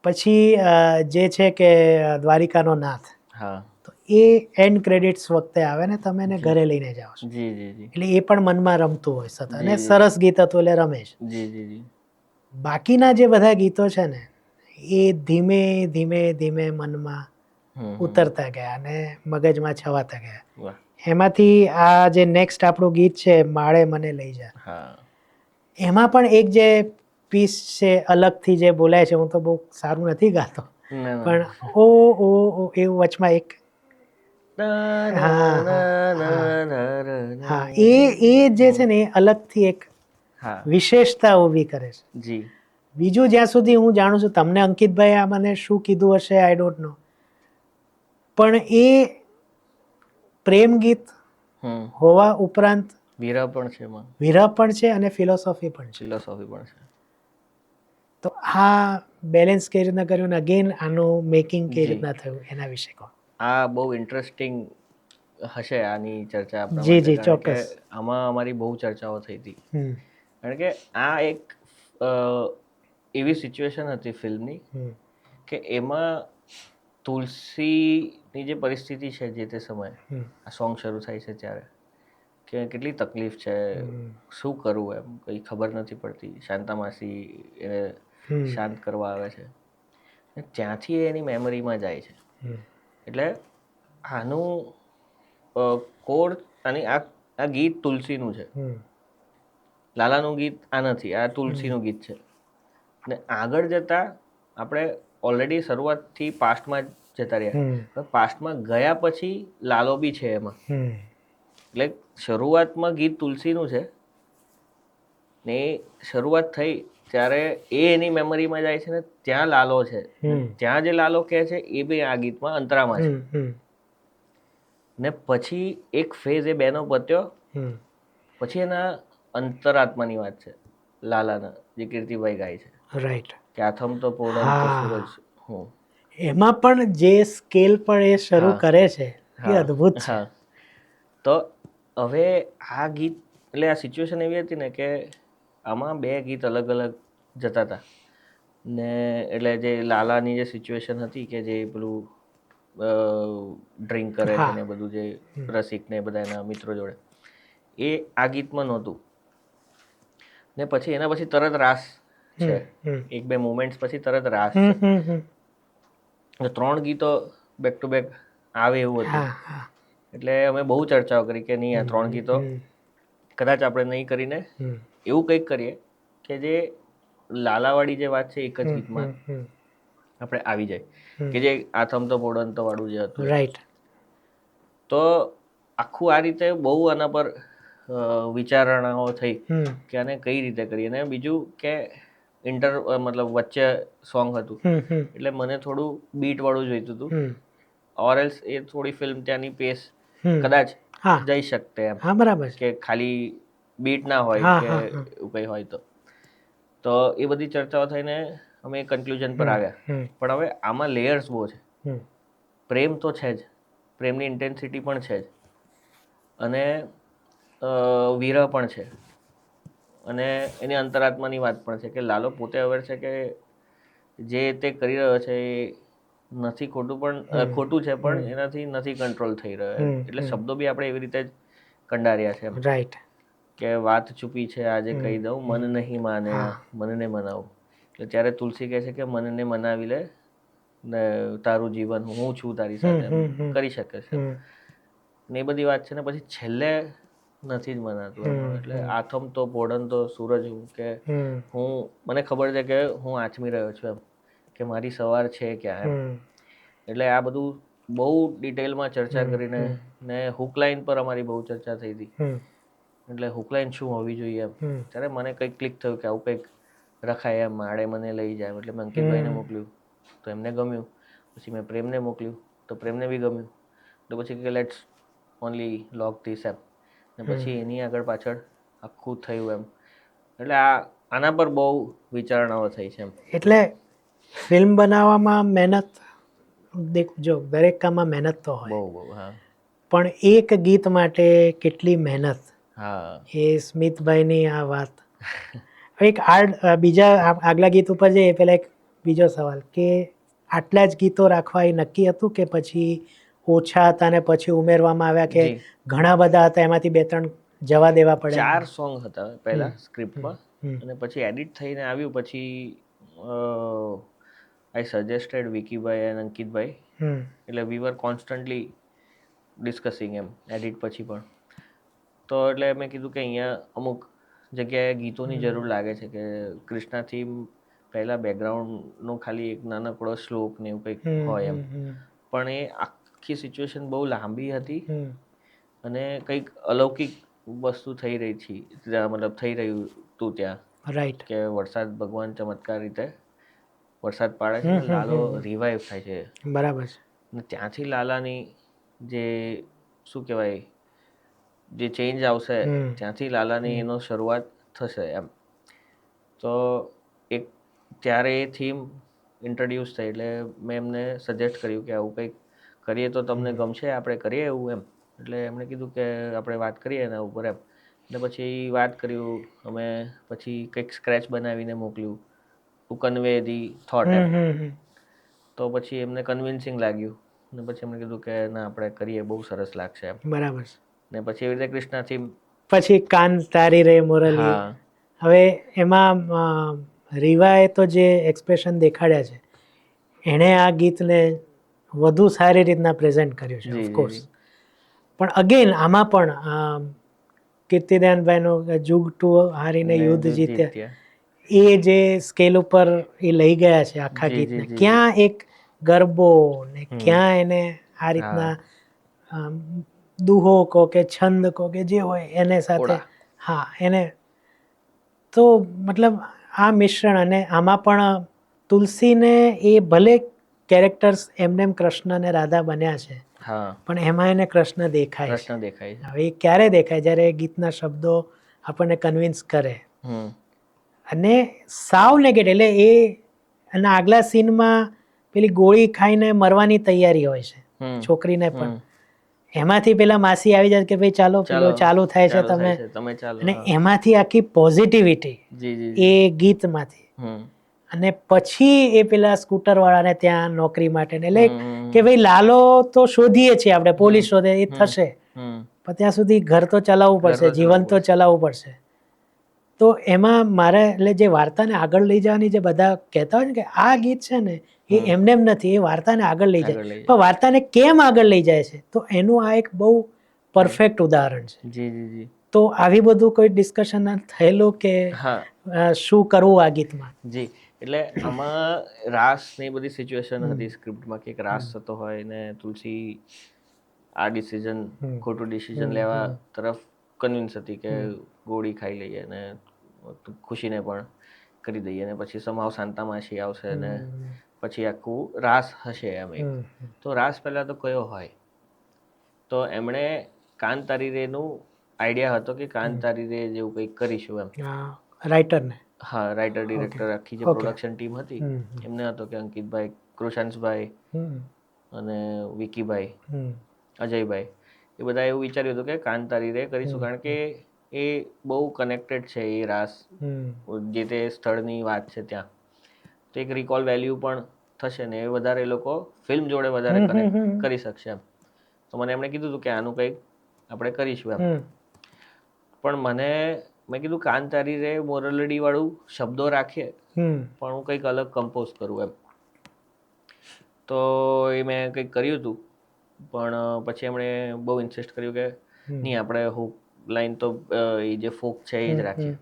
પછી જે છે કે દ્વારિકાનો નાથ, હા તો એ એન્ડ ક્રેડિટ્સ વખતે આવે ને તમે એને ઘરે લઈને જાઓ છો જી જી જી એટલે એ પણ મનમાં રમતું હોય સતત, અને જી સરસ ગીત હતું એટલે રમે છે. જી જી જી બાકીના જે બધા ગીતો છે ને એ ધીમે ધીમે ધીમે મનમાં ઉતરતા ગયા અને મગજમાં છવાતા ગયા. વાહ. એમાંથી આ જે નેક્સ્ટ આપણું ગીત છે માળે મને લઈ જા, હા એમાં પણ એક જે પીસ છે અલગથી જે બોલાય છે, હું તો બહુ સારું નથી ગાતો ના ના પણ ઓ ઓ ઓ એવું વચમાં એક હા હા હા એ જે છે ને એ અલગથી એક હા વિશેષતા ઊભી કરે છે. જી બીજું જ્યાં સુધી હું જાણું છું, તમને અંકિતભાઈ આ મને શું કીધું હશે આઈ ડોન્ટ નો, પણ એ પ્રેમ ગીત હોવા ઉપરાંત વીરા પણ છે એમાં, વિરહ પણ છે અને ફિલોસોફી પણ છે. ફિલોસોફી પણ છે. તો આ બેલેન્સ કઈ રીતના કર્યું ને અગેન આનું મેકિંગ કઈ જી રીતના થયું એના વિશે કહો. આ બહુ ઇન્ટરેસ્ટિંગ હશે આની ચર્ચા આપણા જી માટે, જી કારણ કે ચોક્કસ. આમાં અમારી બહુ ચર્ચાઓ થઈ હતી. કારણ કે આ એક એવી સિચ્યુએશન હતી ફિલ્મની કે એમાં તુલસીની જે પરિસ્થિતિ છે જે તે સમયે આ સોંગ શરૂ થાય છે ત્યારે કે કેટલી તકલીફ છે, શું કરવું એમ કંઈ ખબર નથી પડતી. શાંતા માસી એને શાંત કરવા આવે છે, ત્યાંથી એની મેમરીમાં જાય છે. એટલે આનું કોર અને આ ગીત તુલસીનું છે. લાલાનું ગીત આ નથી, આ તુલસીનું ગીત છે. ને આગળ જતાં આપણે ઓલરેડી શરૂઆતથી પાસ્ટમાં જતા રહ્યા. પાસ્ટમાં ગયા પછી લાલો બી છે એમાં. એટલે શરૂઆતમાં ગીત તુલસીનું છે ને શરૂઆત થઈ ત્યારે એ એની મેમરીમાં જાય છે ને ત્યાં લાલો છે, ત્યાં જે લાલો કહે છે એ બી આ ગીતમાં અંતરામાં છે. ને પછી એક ફેઝ એ બેનો પત્યો, પછી એના અંતરાત્માની વાત છે લાલાના, જે કીર્તિભાઈ ગાય છે. રાઈટ. કે આથમ તો પોડન તો સૂરજ. એમાં પણ જે સ્કેલ પણ એ શરૂ કરે છે એ અદ્ભુત છે. તો હવે આ ગીત એટલે આ સિચ્યુએશન એવી હતી ને કે આમાં બે ગીત અલગ અલગ જતા હતા ને. એટલે જે લાલાની જે સિચ્યુએશન હતી કે જે પેલું ડ્રિંક કરે છે ને બધું, જે રસિક ને બધા એના મિત્રો જોડે, એ આ ગીતમાં નહોતું. ને પછી એના પછી તરત રાસ છે, એક બે મોમેન્ટ્સ પછી તરત રાસ છે. 3 ગીતો બેક ટુ બેક આવે એવું હતું. એટલે અમે બહુ ચર્ચાઓ કરી કે નહીં, આ 3 ગીતો કદાચ આપણે નહીં કરીને એવું કંઈક કરીએ કે જે લાલાવાળી જે વાત છે એક જ ગીતમાં આપણે આવી જાય, કે જે આથમ તો પોડંતો વાળું જે હતું. રાઈટ. તો આખું આ રીતે બહુ આના પર વિચારણાઓ થઈ કે આને કઈ રીતે કરીએ. અને બીજું કે મતલબ વચ્ચે સોંગ હતું એટલે મને થોડું બીટ વાળું જોઈતું હતું, ઓર એલ્સ એ થોડી ફિલ્મ ત્યાંની પેસ કદાચ જઈ શકતે એમ. બરાબર. કે ખાલી બીટ ના હોય કે એવું કંઈ હોય તો એ બધી ચર્ચાઓ થઈને અમે કન્ક્લુઝન પર આવ્યા. પણ હવે આમાં લેયર્સ બહુ છે. પ્રેમ તો છે જ, પ્રેમની ઇન્ટેન્સિટી પણ છે જ, અને વિરહ પણ છે, અને એની અંતરાત્માની વાત પણ છે કે લાલો પોતે અવેર છે કે જે તે કરી રહ્યો છે એ નથી ખોટું, પણ ખોટું છે, પણ એનાથી નથી કંટ્રોલ થઈ રહ્યો. એટલે શબ્દો બી આપણે એવી રીતે જ કંડાર્યા છે. રાઈટ. કે વાત છુપી છે આજે કહી દઉં, મન નહીં માને મનને મનાવું. એટલે ત્યારે તુલસી કહે છે કે મનને મનાવી લે ને તારું જીવન હું છું તારી સાથે કરી શકે છે ને એ બધી વાત છે. ને પછી છેલ્લે નથી જ મનાતું. એટલે આથમ તો પોડન તો સૂરજ, કે હું મને ખબર છે કે હું આચમી રહ્યો છું એમ, કે મારી સવાર છે ક્યાં એમ. એટલે આ બધું બહુ ડિટેલમાં ચર્ચા કરીને ને હુકલાઇન પર અમારી બહુ ચર્ચા થઈ હતી. એટલે હુકલાઇન શું હોવી જોઈએ એમ. ત્યારે મને કંઈક ક્લિક થયું કે આવું કંઈક રખાય એમ, આડે મને લઈ જાય. એટલે મેં અંકિતભાઈને મોકલ્યું તો એમને ગમ્યું. પછી મેં પ્રેમને મોકલ્યું તો પ્રેમને બી ગમ્યું. તો પછી કે લેટ્સ ઓનલી લોક ધીસ એમ. ને પછી એની આગળ પાછળ આખું થયું એમ. એટલે આના પર બહુ વિચારણાઓ થઈ છે એમ. એટલે ફિલ્મ બનાવવામાં મહેનત, જો દરેક કામમાં મહેનત તો હોય, બહુ હા, પણ એક ગીત માટે કેટલી મહેનત. હા, એ સ્મિતભાઈની આ વાત. એક બીજા આગલા ગીત ઉપર જઈએ પેલા એક બીજો સવાલ કે આટલા જ ગીતો રાખવા એ નક્કી હતું કે પછી ઓછા હતા ને પછી ઉમેરવામાં આવ્યા, કે ઘણા બધા હતા એમાંથી 2-3 જવા દેવા પડે? 4 સોંગ હતા પહેલા સ્ક્રિપ્ટમાં, અને પછી એડિટ થઈને આવ્યું. પછી આઈ સજેસ્ટેડ વિકીભાઈ અને અંકિતભાઈ. એટલે વી વર કોન્સ્ટન્ટલી ડિસ્કસિંગ એમ એડિટ પછી પણ. તો એટલે મેં કીધું કે અહીંયા અમુક જગ્યાએ ગીતોની જરૂર લાગે છે, કે કૃષ્ણા થીમ પહેલાં બેકગ્રાઉન્ડનો ખાલી એક નાનકડો શ્લોક ને એવું કંઈક હોય એમ. પણ એ આખી સિચ્યુએશન બહુ લાંબી હતી અને કંઈક અલૌકિક વસ્તુ થઈ રહી છે, મતલબ થઈ રહ્યું હતું ત્યાં. રાઈટ. કે વરસાદ ભગવાન ચમત્કાર રીતે વરસાદ પાડે છે, લાલો રિવાઈવ થાય છે. બરાબર છે. ને ત્યાંથી લાલાની જે શું કહેવાય, જે ચેન્જ આવશે ત્યાંથી લાલાની એનો શરૂઆત થશે એમ. તો એક ત્યારે એ થીમ ઇન્ટ્રોડ્યુસ થઈ એટલે મેં એમને સજેસ્ટ કર્યું કે આવું કંઈક કરીએ તો તમને ગમશે, આપણે કરીએ એવું એમ. એટલે એમણે કીધું કે આપણે વાત કરીએ એના ઉપર એમ. એટલે પછી વાત કર્યું અમે, પછી કંઈક સ્ક્રેચ બનાવીને મોકલ્યું ટુ કન્વે ધી થોટ એમ. તો પછી એમને કન્વિન્સિંગ લાગ્યું ને પછી એમણે કીધું કે ના આપણે કરીએ, બહુ સરસ લાગશે એમ. બરાબર. ને પછી એવી રીતે કૃષ્ણા થીમ, પછી કાન તારી રે મોરલી. હવે એમાં રીવાએ તો જે એક્સપ્રેશન દેખાડ્યા છે, એણે આ ગીતને વધુ સારી રીતના પ્રેઝન્ટ કર્યું છે ઓફકોર્સ. પણ અગેન આમાં પણ કીર્તિદાનભાઈનો જુગ ટુ હારીને યુદ્ધ જીત્યા, એ જે સ્કેલ ઉપર એ લઈ ગયા છે આખા ગીતને, ક્યાં એક ગરબો ને ક્યાં એને આ રીતના દુહો કહો કે છંદ કહો કે જે હોય એને સાથે હા એને તો મતલબ આ મિશ્રણ અને આમાં પણ તુલસીને એ ભલે કેરેક્ટર્સ એમને કૃષ્ણ ને રાધા બન્યા છે પણ એમાં એને કૃષ્ણ દેખાય છે. હવે એ ક્યારે દેખાય જ્યારે ગીતના શબ્દો આપણને કન્વિન્સ કરે અને સાવ નેગેટિવ એટલે એ અને આગલા સીનમાં પેલી ગોળી ખાઈને મરવાની તૈયારી હોય છે છોકરીને પણ એમાંથી પેલા માસી આવી જાય કે ભાઈ ચાલો પેલો ચાલુ થાય છે તમે અને એમાંથી આખી પોઝિટિવિટી એ ગીતમાંથી અને પછી એ પેલા સ્કૂટર વાળાને ત્યાં નોકરી માટે એટલે કે ભાઈ લાલો તો શોધીએ છીએ આપણે પોલીસ શોધે એ થશે પણ ત્યાં સુધી ઘર તો ચલાવવું પડશે જીવન તો ચલાવવું પડશે. તો એમાં મારે એટલે જે વાર્તાને આગળ લઈ જવાની જે બધા કહેતા હોય ને કે આ ગીત છે ને એ એમને એમ નથી એ વાર્તાને આગળ લઈ જાય પણ વાર્તાને કેમ આગળ લઈ જાય છે તો એનું આ એક બહુ પરફેક્ટ ઉદાહરણ છે. તો આવી બધું કોઈ ડિસ્કશન થયેલું કે શું કરવું આ ગીતમાં? જી એટલે આમાં રાસ ને બધી સિચ્યુએશન હતી સ્ક્રિપ્ટમાં કે રાસ થતો હોય ને તુલસી આ ડિસિઝન ખોટું ડિસિઝન લેવા તરફ કન્વિન્સ હતી કે ગોળી ખાઈ લઈએ ને ખુશીને પણ કરી દઈએ અને પછી સમાવ શાંતામાસી આવશે ને પછી આખું રાસ હશે એમ એક. તો રાસ પહેલા તો કયો હોય તો એમણે કાન તારી રેનું આઈડિયા હતો કે કાન તારી રે જેવું કંઈક કરીશું એમ રાઇટરને હા રાઇટર ડિરેક્ટર આખી જે પ્રોડક્શન ટીમ હતી એમને હતો કે અંકિતભાઈ કૃષાંશભાઈ અને વિકીભાઈ અજયભાઈ એ બધા એવું વિચાર્યું હતું કે કાન તારી રે કરીશું કારણ કે એ બહુ કનેક્ટેડ છે એ રાસ જે તે સ્થળની વાત છે ત્યાં તો એક રિકોલ વેલ્યુ પણ થશે ને એ વધારે લોકો ફિલ્મ જોડે વધારે કનેક્ટ કરી શકશે એમ. તો મને એમણે કીધું હતું કે આનું કંઈક આપણે કરીશું એમ પણ મેં કીધું કાન તારી રે મોરલડી વાળું શબ્દો રાખીએ પણ હું કંઈક અલગ કમ્પોઝ કરું એમ. તો એ મેં કંઈક કર્યું હતું પણ પછી એમણે બહુ ઇન્સિસ્ટ કર્યું કે નહીં આપણે હુક લાઈન તો એ જે ફોક છે એ જ રાખીએ.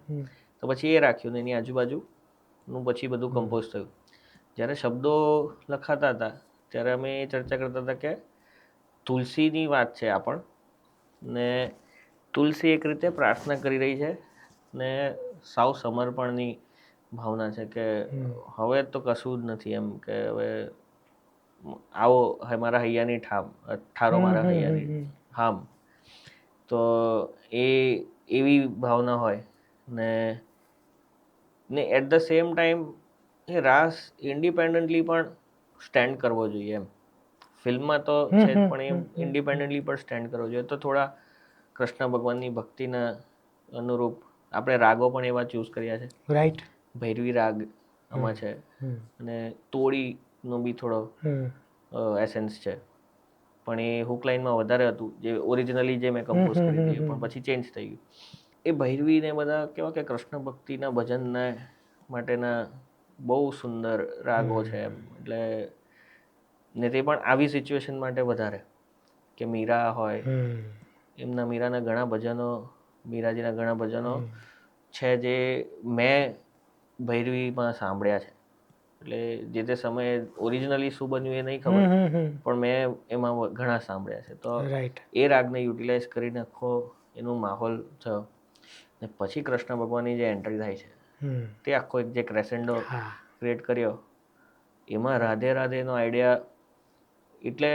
તો પછી એ રાખ્યું ને એની આજુબાજુનું પછી બધું કમ્પોઝ થયું. જ્યારે શબ્દો લખાતા હતા ત્યારે અમે એ ચર્ચા કરતા હતા કે તુલસીની વાત છે આ પણ ને તુલસી એક રીતે પ્રાર્થના કરી રહી છે ને સાવ સમર્પણની ભાવના છે કે હવે તો કશું જ નથી એમ કે હવે આવો મારા હૈયાની ઠારો મારા હૈયાની હામ. તો એ એવી ભાવના હોય ને એટ ધ સેમ ટાઈમ એ રાસ ઇન્ડિપેન્ડન્ટલી પણ સ્ટેન્ડ કરવો જોઈએ એમ. ફિલ્મમાં તો છે જ પણ એ ઇન્ડિપેન્ડન્ટલી પણ સ્ટેન્ડ કરવો જોઈએ. તો થોડા કૃષ્ણ ભગવાનની ભક્તિના અનુરૂપ આપણે રાગો પણ એવા ચૂઝ કર્યા છે. રાઈટ. ભૈરવી રાગ આમાં છે અને તોડીનો બી થોડો એસેન્સ છે પણ એ હુક લાઇનમાં વધારે હતું જે ઓરિજિનલી જે મેં કમ્પોઝ કરી હતી પણ પછી ચેન્જ થઈ ગયું. એ ભૈરવીને બધા કેવા કે કૃષ્ણ ભક્તિના ભજનના માટેના બહુ સુંદર રાગો છે એમ. એટલે ને તે પણ આવી સિચ્યુએશન માટે વધારે કે મીરા હોય એમના મીરાના ઘણા ભજનો મીરાજીના ઘણા ભજનો છે જે મેં ભૈરવીમાં સાંભળ્યા છે. એટલે જે તે સમયે ઓરિજિનલી શું બન્યું એ નહીં ખબર પણ મેં એમાં ઘણા સાંભળ્યા છે. તો એ રાગને યુટિલાઇઝ કરીને આખો એનો માહોલ થયો ને પછી કૃષ્ણ ભગવાનની જે એન્ટ્રી થાય છે તે આખો એક જે ક્રેસેન્ડો ક્રિએટ કર્યો એમાં રાધે રાધેનો આઈડિયા એટલે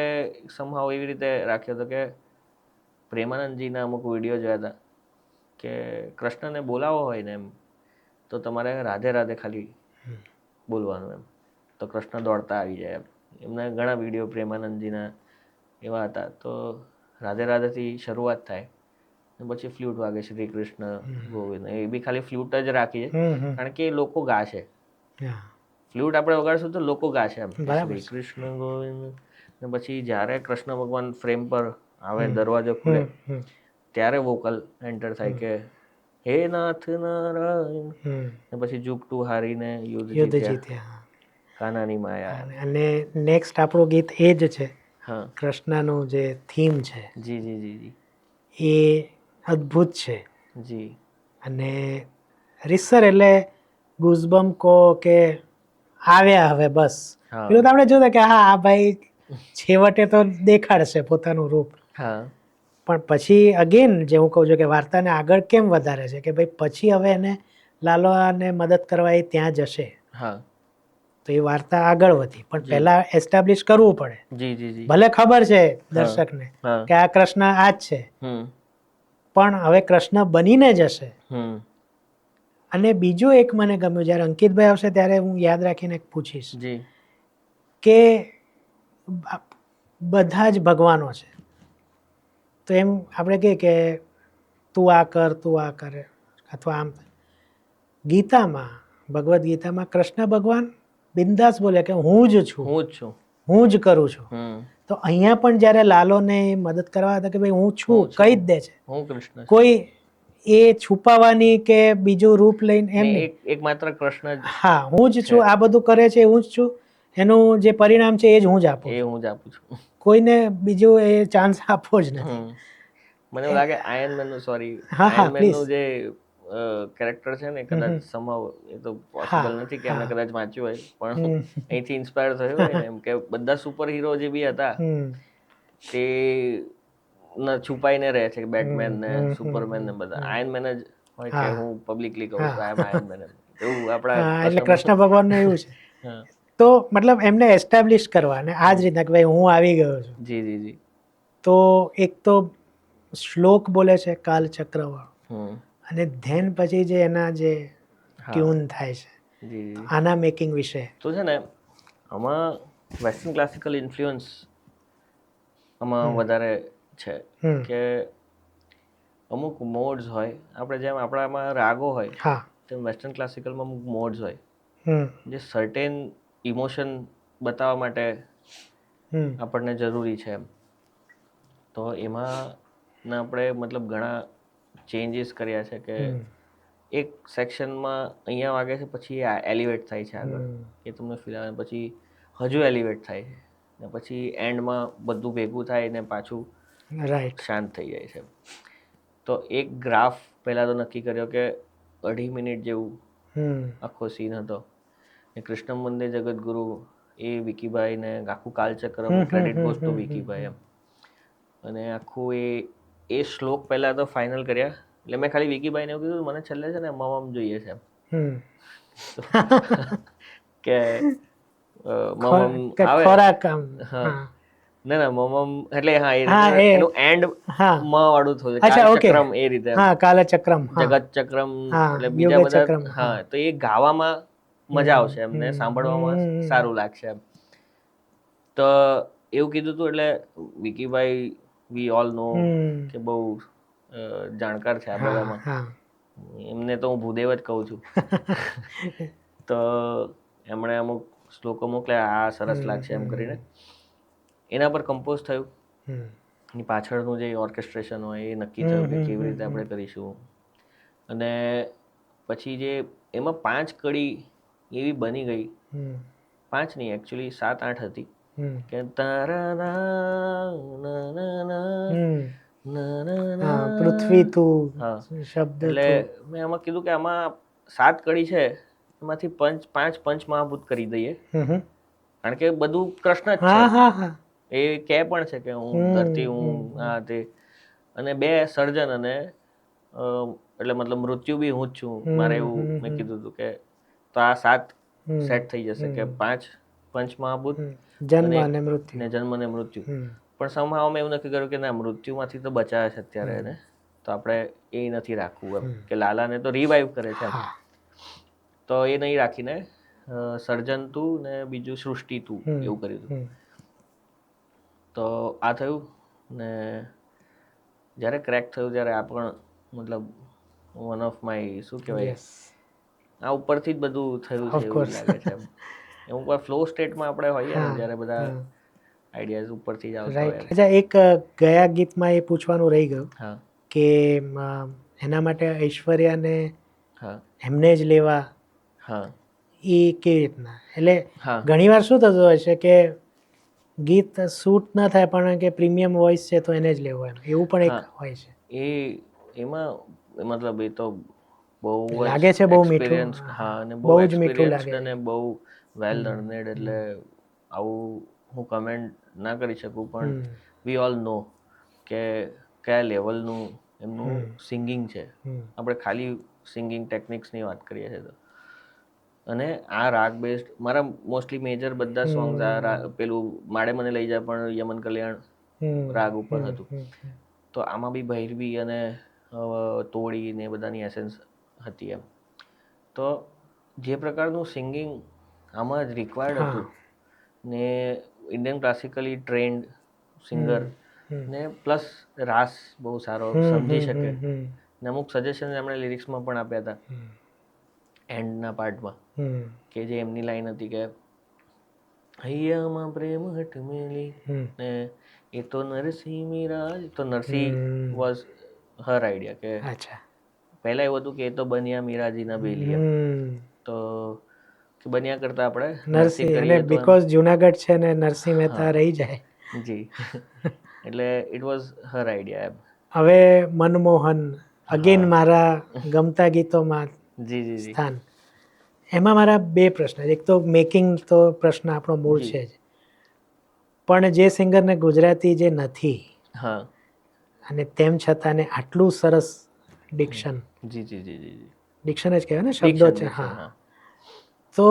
સમહાવ એવી રીતે રાખ્યો હતો કે પ્રેમાનંદજીના અમુક વિડીયો જોયા હતા કે કૃષ્ણને બોલાવો હોય ને એમ તો તમારે રાધે રાધે ખાલી બોલવાનું એમ તો કૃષ્ણ દોડતા આવી જાય એમ. એમના ઘણા વિડીયો પ્રેમાનંદજીના એવા હતા. તો રાધે રાધેથી શરૂઆત થાય પછી ફ્લ્યુટ વાગે શ્રી કૃષ્ણ ગોવિંદ એ બી ખાલી ફ્લ્યુટ જ રાખીએ કારણ કે લોકો ગાશે. ફ્લ્યુટ આપણે વગાડશું તો લોકો ગાશે એમ શ્રી કૃષ્ણ ગોવિંદ ને પછી જ્યારે કૃષ્ણ ભગવાન ફ્રેમ પર આવે દરવાજો ખુલે ત્યારે વોકલ એન્ટર થાય કે હે નાથ નારાયણ ને પછી જુગટુ હારીને યુદ્ધ જીત્યા કાનાની માયા. અને નેક્સ્ટ આપણું ગીત એ જ છે કૃષ્ણનું જે થીમ છે જી જી જી જી એ અદ્ભુત છે જી. અને રીસર એટલે ગુઝબમ કહો કે આવ્યા હવે બસ હા પેલું તો આપણે જોતા કે હા આ ભાઈ છેવટે તો દેખાડશે પોતાનું રૂપ, હા પણ પછી અગેન જે હું કહું છું કે વાર્તાને આગળ કેમ વધારે છે કે ભાઈ પછી હવે એને લાલાને મદદ કરવા એ ત્યાં જશે, હા તો એ વાર્તા આગળ વધી, પણ જી. પહેલા એસ્ટાબ્લિશ કરવું પડે. જી જી જી ભલે ખબર છે હા દર્શકને હા કે આ કૃષ્ણ આ જ છે, હમ પણ હવે કૃષ્ણ બનીને જશે. હમ અને બીજું એક મને ગમ્યું, જ્યારે અંકિતભાઈ આવશે ત્યારે હું યાદ રાખીને પૂછીશ જી કે બધા જ ભગવાનો છે, તો એમ આપણે કહીએ કે તું આ કર તું આ કરે અથવા આમ. ગીતામાં, ભગવદ્ ગીતામાં કૃષ્ણ ભગવાન બિંદાસ બોલે કે હું જ છું, હું જ છું. હું જ કરું છું. હમ તો અહીંયા પણ જ્યારે લાલોને મદદ કરવા હતા કે ભાઈ હું છું હું છું. કહી જ દે છે, હું કૃષ્ણ છું. કોઈ એ છુપાવાની કે બીજું રૂપ લઈને એમ ને નહીં. એક માત્ર કૃષ્ણ જ હા હું જ છું, આ બધું કરે છે હું જ છું, એનું જે પરિણામ છે એ જ હું જ આપું એ છું, હું જ આપું છું. કોઈને બીજું એ ચાન્સ આપવો જ નથી. હમ મને એવું લાગે આયર્ન મેન નું, સોરી, હા હા આયર્ન મેન પ્લીઝ. નું જે કેરેક્ટર છે ને, કદાચ સમાવ એ તો પોસિબલ હા નથી કે એમને હા કદાચ વાંચ્યું હોય, પણ હમ. અહીંથી ઇન્સ્પાયર થયું હોય ને, એમ કે બધા સુપર હીરો જે બી હતા હમ તે છુપાઈને રહે છે, બેટમેન ને હમ સુપરમેન ને બધા. આયર્ન મેન જ હોય કે હા હું પબ્લિકલી કહું છું આઈ એમ હા આયર્ન મેન, એવું આપણા હા, એટલે કૃષ્ણ ભગવાનનું એવું છે. હા તો મતલબ એમને એસ્ટાબ્લિશ કરવા અને આ જ રીતના કે ભાઈ હું આવી ગયો છું. જી જી જી તો એક તો શ્લોક બોલે છે કાલચક્રવાળો, હમ અને ધેન પછી જે એના જે હા ટ્યુન થાય છે, જી તો જી આના મેકિંગ વિશે. તો છે ને, આમાં વેસ્ટર્ન ક્લાસિકલ ઇન્ફ્લુઅન્સ આમાં વધારે છે હમ કે અમુક મોડ્સ હોય, આપણે જેમ આપણામાં રાગો હોય હા તેમ વેસ્ટર્ન ક્લાસિકલમાં અમુક મોડ્સ હોય હમ જે સર્ટેન ઇમોશન બતાવવા માટે હમ આપણને જરૂરી છે. તો એમાં આપણે મતલબ ઘણા ચેન્જીસ કર્યા છે કે હમ એક સેક્શનમાં અહીંયા વાગે છે, પછી એલિવેટ થાય છે આગળ, હમ એ તમને ફીલ આવે, પછી હજુ એલિવેટ થાય છે, ને પછી એન્ડમાં બધું ભેગું થાય ને પાછું રાઈટ. શાંત થઈ જાય છે. તો એક ગ્રાફ પહેલાં તો નક્કી કર્યો કે 2.5 મિનિટ જેવું હમ આખો સીન હતો, ને કૃષ્ણ મંદિર જગતગુરુ એ વિકીભાઈ ને આખું કાલચક્રમ ક્રેડિટ ગોઝ ટુ વિકીભાઈ એમ. અને આખું એ શ્લોક પહેલા તો ફાઇનલ કર્યા, એટલે મેં ખાલી વિકીભાઈને એવું કીધું મને છેલ્લે છે ને મમ જોઈએ છે હમ કે મમ આવે. ખોરાક આમ. હા ના ના મમ એટલે હા એ હા રીતે એ એનું એન્ડ હા મ વાળું થયું, અચ્છા ઓકે. કાલચક્રમ એ રીતે, હા કાલચક્રમ. હા જગત ચક્રમ, હા એટલે યુગ બીજા બધા ચક્રમ. હા, તો એ ગાવામાં મજા આવશે એમને, હમ સાંભળવામાં હમ સારું લાગશે એમ. તો એવું કીધું હતું, એટલે વિકીભાઈ વી ઓલ નો હમ કે બહુ જાણકાર છે આ હા બધામાં, હા એમને તો હું ભૂદેવ જ કહું છું. તો એમણે અમુક શ્લોકો મોકલ્યા, આ સરસ લાગશે એમ કરીને, એના પર કમ્પોઝ થયું. એની પાછળનું જે ઓર્કેસ્ટ્રેશન હોય એ નક્કી થયું કે કેવી રીતે આપણે કરીશું. અને પછી જે એમાં 5 કડી એવી બની ગઈ, 5 નહીં એકચ્યુઅલી 7-8 હતી, કે તારા પૃથ્વી તું હા, શબ્દ એટલે તું. મેં આમાં કીધું કે આમાં 7 કડી છે, એમાંથી 5 પંચમહાભૂત કરી દઈએ, કારણ કે બધું કૃષ્ણ જ છે હા એમ. હા હા એ કહે પણ છે કે હું ધરતી, હું આ તે, અને 2 સર્જન, અને એટલે મતલબ મૃત્યુ બી હું જ છું, મારે એવું મેં કીધું હતું કે તો આ 7 સેટ થઈ જશે કે 5 પંચમહાભૂત જન્મ અને અને મૃત્યુ. જન્મ અને મૃત્યુ. પણ somehow મેં એવું નક્કી કર્યું કે ના, મૃત્યુમાંથી તો બચાવે છે અત્યારે એને, તો આપણે એ નથી રાખવું એમ, કે લાલાને તો રિવાઈવ કરે છે એમ, તો એ નહીં રાખીને સર્જન તું ને બીજું સૃષ્ટિ તું એવું કર્યું હતું. તો આ થયું, ને જ્યારે ક્રેક થયું ત્યારે આ પણ મતલબ વન ઓફ માય શું કહેવાય, આ ઉપરથી જ બધું થયું છે એવું લાગે છે એમ. અમુક વાર ફ્લો સ્ટેટમાં આપણે હોઈએ ને, જ્યારે બધા આઈડિયાઝ ઉપરથી જ આવતા હોય. રાઈટ. અચ્છા, એક ગયા ગીતમાં એ પૂછવાનું રહી ગયું હા કે એના માટે ઐશ્વર્યાને હા એમને જ લેવા, હા એ કેવી રીતના? એટલે હા ઘણીવાર શું થતું હોય છે કે ગીત શૂટ ન થાય, પણ કે પ્રીમિયમ વોઇસ છે તો એને જ લેવો, એમ એવું પણ એક હા હોય છે. એમાં મતલબ એ તો બહુ જ લાગે છે બહુ મીઠું. એક્સપિરિયન્સ, હા, અને બહુ જ મીઠું લાગે એક્સપિરિયન્સ્ડ છે. અને બહુ વેલ લર્નેડ, એટલે આવું હું કમેન્ટ ના કરી શકું, પણ વી ઓલ નો કે કયા લેવલનું એમનું સિંગિંગ છે. આપણે ખાલી સિંગિંગ ટેકનિક્સની વાત કરીએ છીએ તો. અને આ રાગ બેસ્ડ મારા મોસ્ટલી મેજર બધા સોંગ્સ આ પેલું માડે મને લઈ જાય પણ યમન કલ્યાણ રાગ ઉપર હતું. તો આમાં બી ભૈરવી અને તોડી ને બધાની એસેન્સ હતી એમ. તો જે પ્રકારનું સિંગિંગ આમાં જ રિક્વાયર્ડ હતું ને ઇન્ડિયન ક્લાસિકલી ટ્રેન્ડ સિંગર ને પ્લસ રાસ બહુ સારો સમજી શકે ને અમુક સજેશન એમણે લિરિક્સમાં પણ આપ્યા હતા એન્ડના પાર્ટમાં, કે જે એમની લાઈન હતી કે હૈયામાં પ્રેમ હટ મેલી ને એ તો નરસિંહ મીરા, તો નરસિંહ વોઝ હર આઈડિયા કે પહેલા એવું હતું કે એ તો બન્યા મીરાજીના બેલી એમ. તો કે બન્યા કરતા આપણે નરસિંહ કરીએ તો બીકોઝ જુનાગઢ છે ને નરસિંહ મહેતા રહી જાય. જી એટલે ઇટ વોઝ હર આઈડિયા એમ. હવે મનમોહન અગેન મારા ગમતા ગીતોમાં જી જી જી સ્થાન. એમાં મારા બે પ્રશ્ન. એક તો મેકિંગ તો પ્રશ્ન આપણો મૂળ છે જ, પણ જે સિંગરને ગુજરાતી જે નથી હા અને તેમ છતાં ને આટલું સરસ ડિક્શન, જી જી જી જી ડિક્શન જ કહેવાય ને, શબ્દો છે. Diction, હા. તો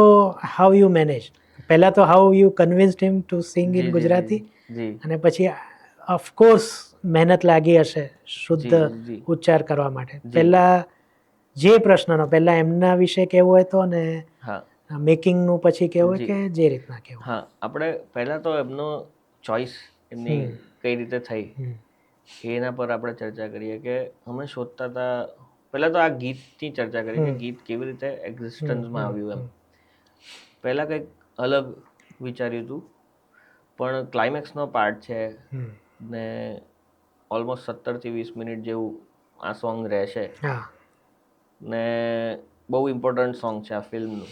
હાઉ યુ મેનેજ? પહેલા તો how you convinced him to sing in Gujarati, જી અને પછી ઓફકોર્સ મહેનત લાગી હશે શુદ્ધ જી ઉચ્ચાર કરવા માટે. પહેલા જે પ્રશ્નનો પહેલા એમના વિશે કેવું હોય તો ને હા મેકિંગનું પછી કેવું હોય કે જે રીતના કેવું. હા, આપણે પહેલાં તો એમનો ચોઇસ એમની કઈ રીતે થઈ એના પર આપણે ચર્ચા કરીએ કે અમે શોધતા હતા. પહેલાં તો આ ગીતની ચર્ચા કરીએ કે ગીત કેવી રીતે એક્ઝિસ્ટન્સમાં આવ્યું એમ. પહેલાં કંઈક અલગ વિચાર્યું હતું, પણ ક્લાઇમેક્સનો પાર્ટ છે ને ઓલમોસ્ટ 17 થી 20 મિનિટ જેવું આ સોંગ રહેશે ને બહુ ઇમ્પોર્ટન્ટ સોંગ છે આ ફિલ્મનું,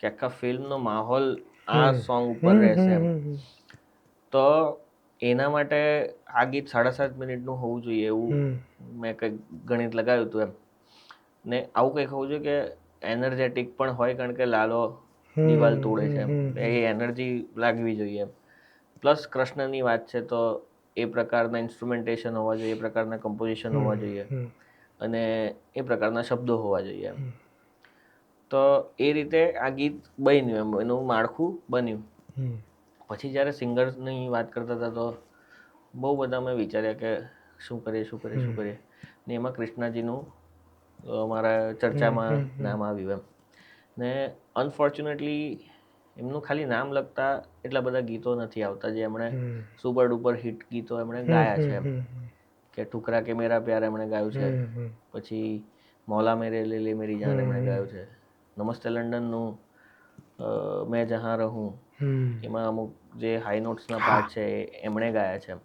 કે આખા ફિલ્મનો માહોલ આ સોંગ ઉપર રહેશે એમ. તો એના માટે આ ગીત 7.5 મિનિટનું હોવું જોઈએ એવું મેં કંઈક ગણિત લગાવ્યું હતું એમ. ને આવું કંઈક હોવું જોઈએ કે એનર્જેટિક પણ હોય, કારણ કે લાલો દિવાલ તોડે છે એમ, એ એનર્જી લાગવી જોઈએ એમ. પ્લસ કૃષ્ણની વાત છે તો એ પ્રકારના ઇન્સ્ટ્રુમેન્ટેશન હોવા જોઈએ, એ પ્રકારના કમ્પોઝિશન હોવા જોઈએ અને એ પ્રકારના શબ્દો હોવા જોઈએ એમ. તો એ રીતે આ ગીત બન્યું એમ, એનું માળખું બન્યું. પછી જ્યારે સિંગર્સની વાત કરતા હતા તો બહુ બધા મેં વિચાર્યા કે શું કરીએ ને એમાં કૃષ્ણાજીનું મારા ચર્ચામાં નામ આવ્યું એમ. ને અનફોર્ચ્યુનેટલી એમનું ખાલી નામ લગતા એટલા બધા ગીતો નથી આવતા જે એમણે સુપર ડુપર હિટ ગીતો એમણે ગાયા છે એમ. કે ઠુકરા કે મેરા પ્યાર એમણે ગાયું છે, પછી મૌલા મેરે લે લે મેરી જાન એમણે ગાયું છે, નમસ્તે લંડનનું મેં જહાં રહું એમાં અમુક જે હાઈ નોટ્સના પાર્ટ છે એ એમણે ગાયા છે.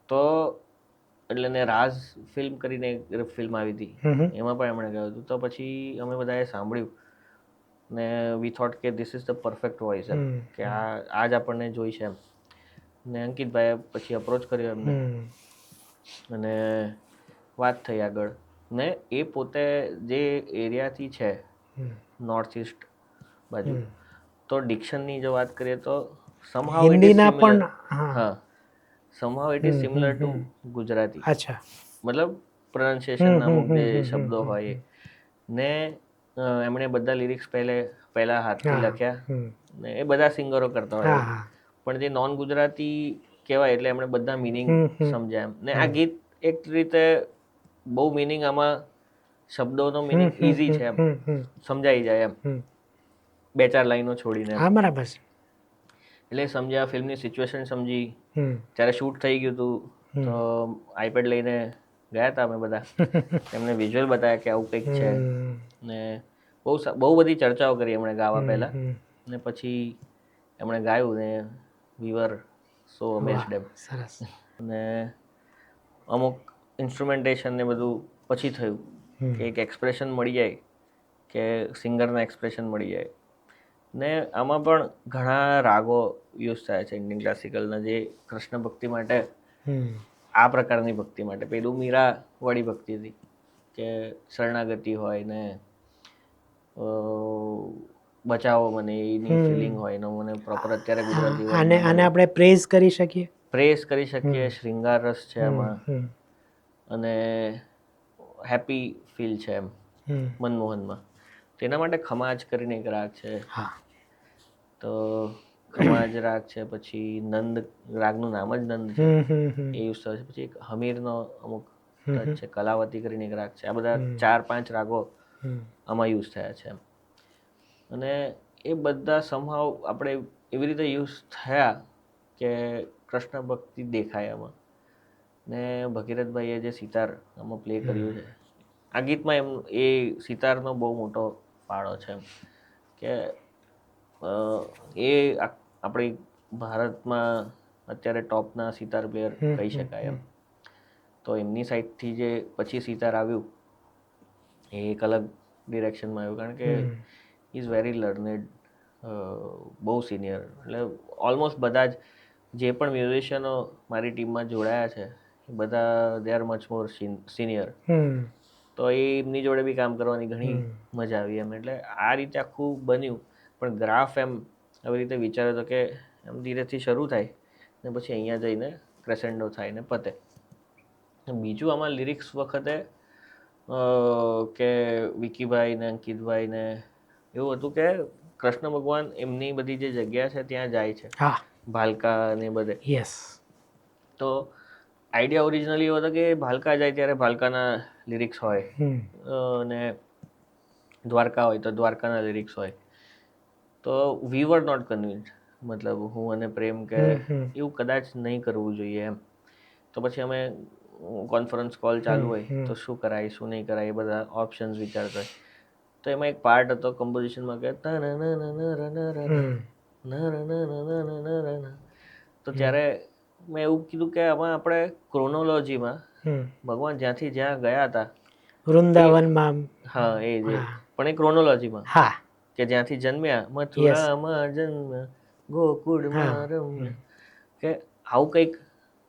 તો એટલે ને રાજ ફિલ્મ કરીને એક ફિલ્મ આવી હતી એમાં પણ એમણે ગાયું હતું. તો પછી અમે બધાએ સાંભળ્યું ને વી થોટ કે this is the perfect voice એમ, કે આ જ આપણને જોઈ છે એમ. ને અંકિતભાઈએ પછી અપ્રોચ કર્યો એમને અને વાત થઈ આગળ. ને એ પોતે જે એરિયાથી છે નોર્થ ઇસ્ટ બાજુ, તો ડિક્શનની જો વાત કરીએ તો સમહાવ ઇટ ઇઝ સિમિલર. હા, somehow it is similar to Gujarati. મતલબ પ્રોનાઉન્સિએશનના અમુક જે શબ્દો હોય ને એમણે બધા લિરિક્સ પહેલા હાથથી લખ્યા ને એ બધા સિંગરો કરતા હોય, પણ જે નોન ગુજરાતી કહેવાય એટલે એમણે બધા મિનિંગ સમજ્યા એમ. ને આ ગીત એક રીતે બહુ મિનિંગ આમાં શબ્દોનો મિનિંગ ઇઝી છે એમ, સમજાઈ જાય એમ 2-4 લાઈનો છોડીને. બરાબર છે. એટલે સમજ્યા, ફિલ્મની સિચ્યુએશન સમજી. જ્યારે શૂટ થઈ ગયું હતું તો આઈપેડ લઈને ગયા હતા અમે બધા, એમને વિઝ્યુઅલ બતાવ્યા કે આવું કંઈક છે ને બહુ બધી ચર્ચાઓ કરી એમણે ગાવા પહેલાં ને પછી એમણે ગાયું ને વી વર સો અમેઝ્ડ એમ. અને અમુક ઇન્સ્ટ્રુમેન્ટેશન ને બધું પછી થયું કે એક એક્સપ્રેશન મળી જાય, કે સિંગરના એક્સપ્રેશન મળી જાય. ને આમાં પણ ઘણા રાગો યુઝ થાય છે ઇન્ડિયન ક્લાસિકલના, જે કૃષ્ણ ભક્તિ માટે, આ પ્રકારની ભક્તિ માટે. પેલું મીરાવાળી ભક્તિ હતી કે શરણાગતિ હોય ને બચાવો મને એની ફિલિંગ હોય ને મને પ્રોપર અત્યારે ગુજરાતી આને આપણે પ્રેઝ કરી શકીએ, પ્રેસ કરી શકીએ. શૃંગાર રસ છે એમાં હમ, અને હેપી ફીલ છે એમ મનમોહનમાં. તેના માટે ખમાજ કરીને એક રાગ છે, હા, તો ખમાજ રાગ છે. પછી નંદ રાગનું નામ જ નંદ છે એ યુઝ થયો છે. પછી એક હમીરનો અમુક ટચ છે, કલાવતી કરીને એક રાગ છે. આ બધા 4-5 રાગો આમાં યુઝ થયા છે એમ. અને એ બધા સમહાવ આપણે એવી રીતે યુઝ થયા કે કૃષ્ણ ભક્તિ દેખાય આમાં. ને ભગીરથભાઈએ જે સિતાર આમાં પ્લે કર્યું છે આ ગીતમાં, એમ એ સિતારનો બહુ મોટો ફાળો છે એમ કે એ આપણી ભારતમાં અત્યારે ટોપના સિતાર પ્લેયર કહી શકાય એમ. તો એમની સાઈડથી જે પછી સિતાર આવ્યું એ એક અલગ ડિરેક્શનમાં આવ્યું, કારણ કે ઇઝ વેરી લર્નેડ, બહુ સિનિયર. એટલે ઓલમોસ્ટ બધા જ જે પણ મ્યુઝિશિયનો મારી ટીમમાં જોડાયા છે એ બધા they are much more senior. તો એ એમની જોડે બી કામ કરવાની ઘણી મજા આવી એમ. એટલે આ રીતે આખું બન્યું. પણ ગ્રાફ એમ આવી રીતે વિચાર્યો હતો કે એમ ધીરેથી શરૂ થાય ને પછી અહીંયા જઈને ક્રેસેન્ડો થાય ને પતે. બીજું આમાં લિરિક્સ વખતે કે વિકીભાઈ ને અંકિતભાઈ ને એવું હતું કે કૃષ્ણ ભગવાન એમની બધી જે જગ્યા છે ત્યાં જાય છે, ભાલકા ને બધે. યસ. તો આઈડિયા ઓરિજિનલી એવો હતો કે ભાલકા જાય ત્યારે ભાલકાના લિરિક્સ હોય અને દ્વારકા હોય તો દ્વારકાના લિરિક્સ હોય. તો વી વર નોટ કન્વિન્સ્ડ, મતલબ હું અને પ્રેમ કે એવું કદાચ નહીં કરવું જોઈએ એમ. તો પછી અમે કોન્ફરન્સ કોલ ચાલુ હોય તો શું કરાય શું નહીં કરાય એ બધા ઓપ્શન્સ વિચારતા હોય. તો એમાં એક પાર્ટ હતો કમ્પોઝિશનમાં કે તો ત્યારે મેં એવું કીધું કે આમાં આપણે ક્રોનોલોજીમાં ભગવાન જ્યાંથી જ્યાં ગયા હતા વૃંદાવનમાં, હા એ જે, પણ એ ક્રોનોલોજીમાં કે જ્યાંથી જન્મ્યા, મથુરામાં જન્મ્યા, ગોકુળમાં રમ્યા, કે આવું કંઈક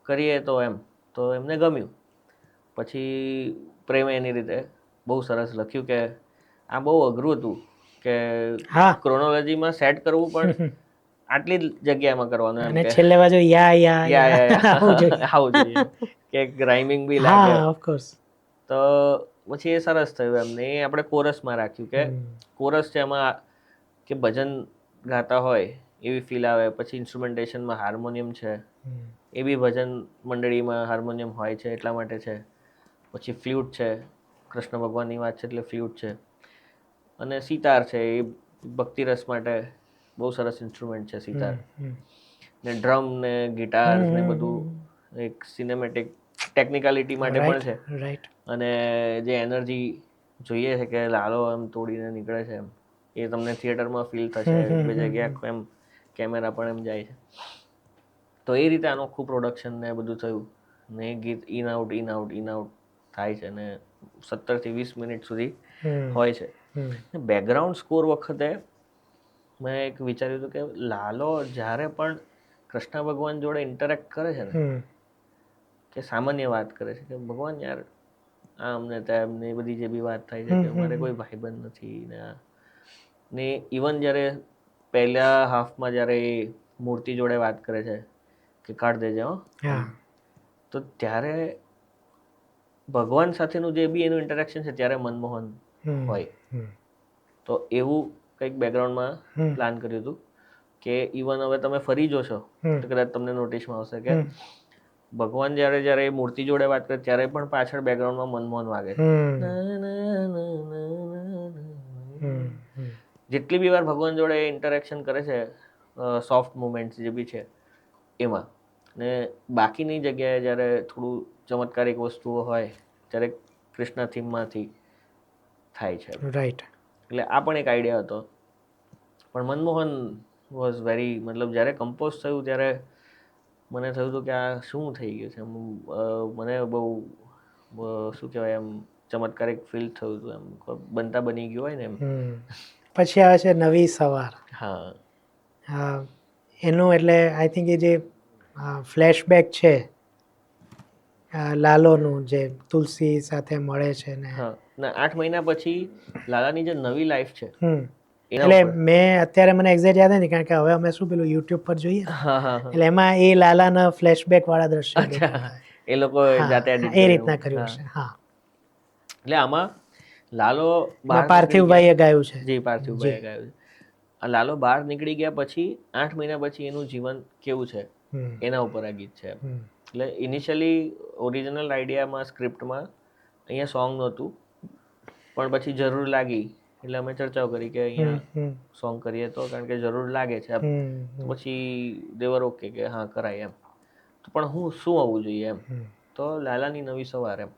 કરીએ તો એમ. તો એમને ગમ્યું. પછી પ્રેમે એની રીતે બહુ સરસ લખ્યું કે આ બહુ અઘરું હતું કે ક્રોનોલોજીમાં સેટ કરવું, પણ આટલી જ જગ્યામાં કરવાનું એમ. કે છેલ્લે બાજુ આવું જોઈએ કે રાઇમિંગ બી લાગે. ઓફકોર્સ. તો પછી એ સરસ થયું એમને. એ આપણે કોરસમાં રાખ્યું કે કોરસ છે એમાં કે ભજન ગાતા હોય એવી ફીલ આવે. પછી ઇન્સ્ટ્રુમેન્ટેશનમાં હાર્મોનિયમ છે, એ બી ભજન મંડળીમાં હાર્મોનિયમ હોય છે એટલા માટે છે. પછી ફ્લ્યુટ છે, કૃષ્ણ ભગવાનની વાત છે એટલે ફ્લ્યુટ છે. અને સિતાર છે, એ ભક્તિ રસ માટે બહુ સરસ ઇન્સ્ટ્રુમેન્ટ છે સિતાર. ને ડ્રમ ને ગિટાર ને બધું એક સિનેમેટિક ટેકનિકાલિટી માટે પણ છે. અને જે એનર્જી જોઈએ છે કે લાલો એમ તોડીને નીકળે છે એમ, એ તમને થિયેટરમાં ફીલ થશે. બે જગ્યાએ એમ કેમેરા પણ એમ જાય છે. તો એ રીતે આનું આખું પ્રોડક્શન ને બધું થયું. ને એ ગીત in out in out in out થાય છે ને 17 થી 20 મિનિટ સુધી હોય છે. બેકગ્રાઉન્ડ સ્કોર વખતે મેં એક વિચાર્યું હતું કે લાલો જ્યારે પણ કૃષ્ણ ભગવાન જોડે ઇન્ટરેક્ટ કરે છે ને, કે સામાન્ય વાત કરે છે કે ભગવાન યાર આમ ને તેમ ને એ બધી જે બી વાત થાય છે કે મારે કોઈ ભાઈબંધ નથી ને ઇવન જ્યારે પહેલા હાફમાં જ્યારે એ મૂર્તિ જોડે વાત કરે છે કે કાઢ દેજે હો, તો ત્યારે ભગવાન સાથેનું જે બી એનું ઇન્ટરેક્શન છે ત્યારે મનમોહન હોય. તો એવું કંઈક બેકગ્રાઉન્ડમાં પ્લાન કર્યું હતું કે ઇવન હવે તમે ફરી જોશો તો કદાચ તમને નોટિસમાં આવશે કે ભગવાન જ્યારે મૂર્તિ જોડે વાત કરે ત્યારે પણ પાછળ બેકગ્રાઉન્ડમાં મનમોહન વાગે છે. જેટલી બી વાર ભગવાન જોડે ઇન્ટરેક્શન કરે છે, સોફ્ટ મુમેન્ટ્સ જે બી છે એમાં, ને બાકીની જગ્યાએ જ્યારે થોડું ચમત્કારિક વસ્તુઓ હોય ત્યારે કૃષ્ણ થીમમાંથી થાય છે. રાઈટ. એટલે આ પણ એક આઈડિયા હતો. પણ મનમોહન વોઝ વેરી, મતલબ જ્યારે કમ્પોઝ થયું ત્યારે મને થયું હતું કે આ શું થઈ ગયું છે. મને બહુ શું કહેવાય એમ ચમત્કારિક ફીલ થયું હતું એમ, બનતા બની ગયું હોય ને એમ. પછી આવે છે નવી સવાર. હા, એનું એટલે આઈ થિંક એ જે ફ્લેશબેક છે લાલોનું, જે તુલસી સાથે મળે છે ને 8 મહિના પછી લાલાની જે નવી લાઈફ છે એટલે મેં અત્યારે મને એક્ઝેક્ટ યાદ નથી કારણ કે હવે અમે શું પેલું યુટ્યુબ પર જોઈએ ને, હા હા એટલે એમાં એ લાલાના ફ્લેશબેક વાળા દ્રશ્યો અચ્છા દેખાતા હોય. એ લોકો જાતે હા, એડિટ એ રીતના કર્યું હશે. હા, એટલે આમાં લાલો બહાર એમાં નીકળી ગયા. પાર્થિવભાઈએ ગાયું છે. જી પાર્થિવભાઈએ ગાયું છે. આ લાલો બહાર નીકળી ગયા પછી 8 મહિના પછી એનું જીવન કેવું છે એના ઉપર આ ગીત છે. એટલે ઇનિશિયલી ઓરિજિનલ આઈડિયામાં સ્ક્રિપ્ટમાં અહીંયા સોંગ નહોતું, પણ પછી જરૂર લાગી એટલે અમે ચર્ચાઓ કરી કે અહીંયા સોંગ કરીએ તો, કારણ કે જરૂર લાગે છે. તો પછી દેવર ઓકે કે હા કરાય એમ. તો પણ શું આવવું જોઈએ એમ, તો લાલાની નવી સવાર એમ,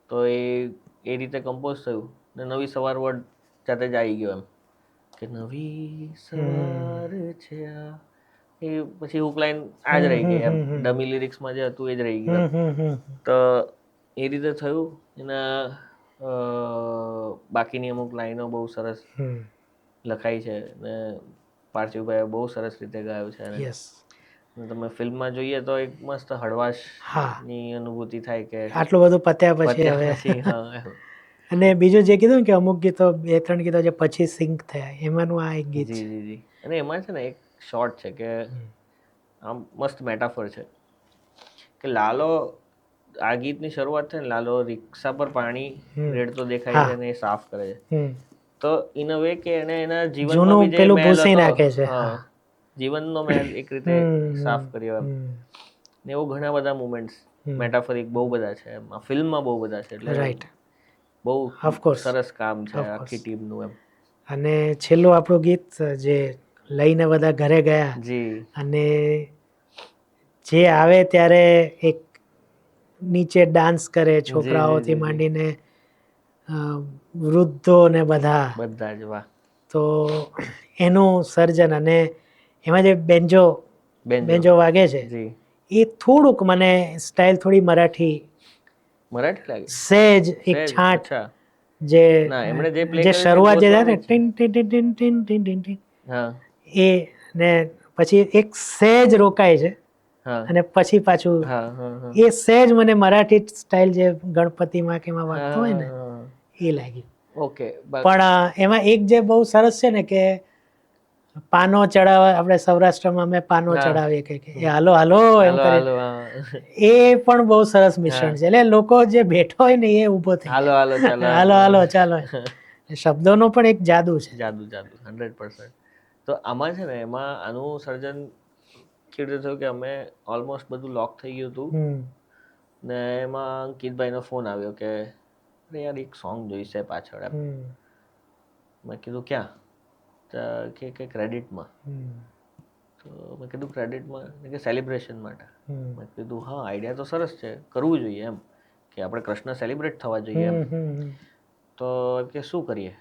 તો એ રીતે કમ્પોઝ થયું ને નવી સવાર વર્ડ જાતે જ આવી ગયો એમ કે નવી સવાર છે આ, એ પછી હુક લાઈન આ જ રહી ગઈ એમ, ડમી લિરિક્સમાં જે હતું એ જ રહી ગયું. તો એ રીતે થયું. એના બાકીની અમુક લાઈનો બહુ સરસ લખાઈ છે ને પાર્થિવભાઈએ બહુ સરસ રીતે ગાયું છે. અને તમે ફિલ્મમાં જોઈએ તો એક મસ્ત હળવાશની અનુભૂતિ થાય કે આટલું બધું પત્યા પછી હવે. હા. અને બીજું જે કીધું ને કે અમુક ગીતો 2-3 ગીતો જે પછી સિંક થયા, એમાંનું આ એક ગીત જી જી જી. અને એમાં છે ને એક શોર્ટ છે કે આમ મસ્ત મેટાફર છે કે લાલો, આ ગીતની શરૂઆત છે ને, લાલો રિક્ષા પર પાણી રેડતો દેખાય છે અને એ સાફ કરે છે. તો ઇન અ વે કે એને એના જીવનમાં બી જે મેલ હતો, હા, જીવનનો મેલ એક રીતે સાફ કર્યો એમ. ને એવું ઘણા બધા મુમેન્ટ્સ મેટાફરિક બહુ બધા છે એમ, આ ફિલ્મમાં બહુ બધા છે. એટલે બહુ સરસ કામ છે આખી ટીમનું એમ. અને છેલ્લું આપણું ગીત જે લઈને બધા ઘરે ગયા જી, અને જે આવે ત્યારે એક નીચે ડાન્સ કરે છોકરાઓથી માંડીને વૃદ્ધો ને બધા જ. વાહ. તો એનું સર્જન અને એમાં જે બેન્જો વાગે છે એ થોડુંક મને સ્ટાઇલ થોડી મરાઠી લાગે, સહેજ એક છાંટ જે શરૂઆત જે થાય ને ટીન ટીન ટીન ટીન ટીન ટીન ટીન ટીન, એ ને પછી એક સહેજ રોકાય છે અને પછી પાછું એ સહેજ મને મરાઠી સ્ટાઇલ જે ગણપતિમાં કે એમાં વાગતો હોય ને એ લાગ્યું. ઓકે. પણ એમાં એક જે બહુ સરસ છે ને કે પાનો ચડાવવા, આપણે સૌરાષ્ટ્રમાં અમે પાનો ચડાવીએ કે હાલો હાલો એમ કરે, એ પણ બહુ સરસ મિશ્રણ છે. એટલે લોકો જે બેઠો હોય ને એ ઊભો થઈ જાય, હાલો હાલો ચાલો. શબ્દોનો પણ એક જાદુ છે. જાદુ 100%. તો આમાં છે ને, એમાં આનું સર્જન કેવી રીતે થયું કે અમે ઓલમોસ્ટ બધું લોક થઈ ગયું હતું ને એમાં અંકિતભાઈનો ફોન આવ્યો કે અરે યાર એક સોંગ જોઈશે પાછળ એમ. મેં કીધું ક્યાં? કે ક્રેડિટમાં. તો મેં કીધું ક્રેડિટમાં કે સેલિબ્રેશન માટે. મેં કીધું હા, આઈડિયા તો સરસ છે, કરવું જોઈએ એમ, કે આપણે કૃષ્ણ સેલિબ્રેટ થવા જોઈએ એમ. તો કે શું કરીએ?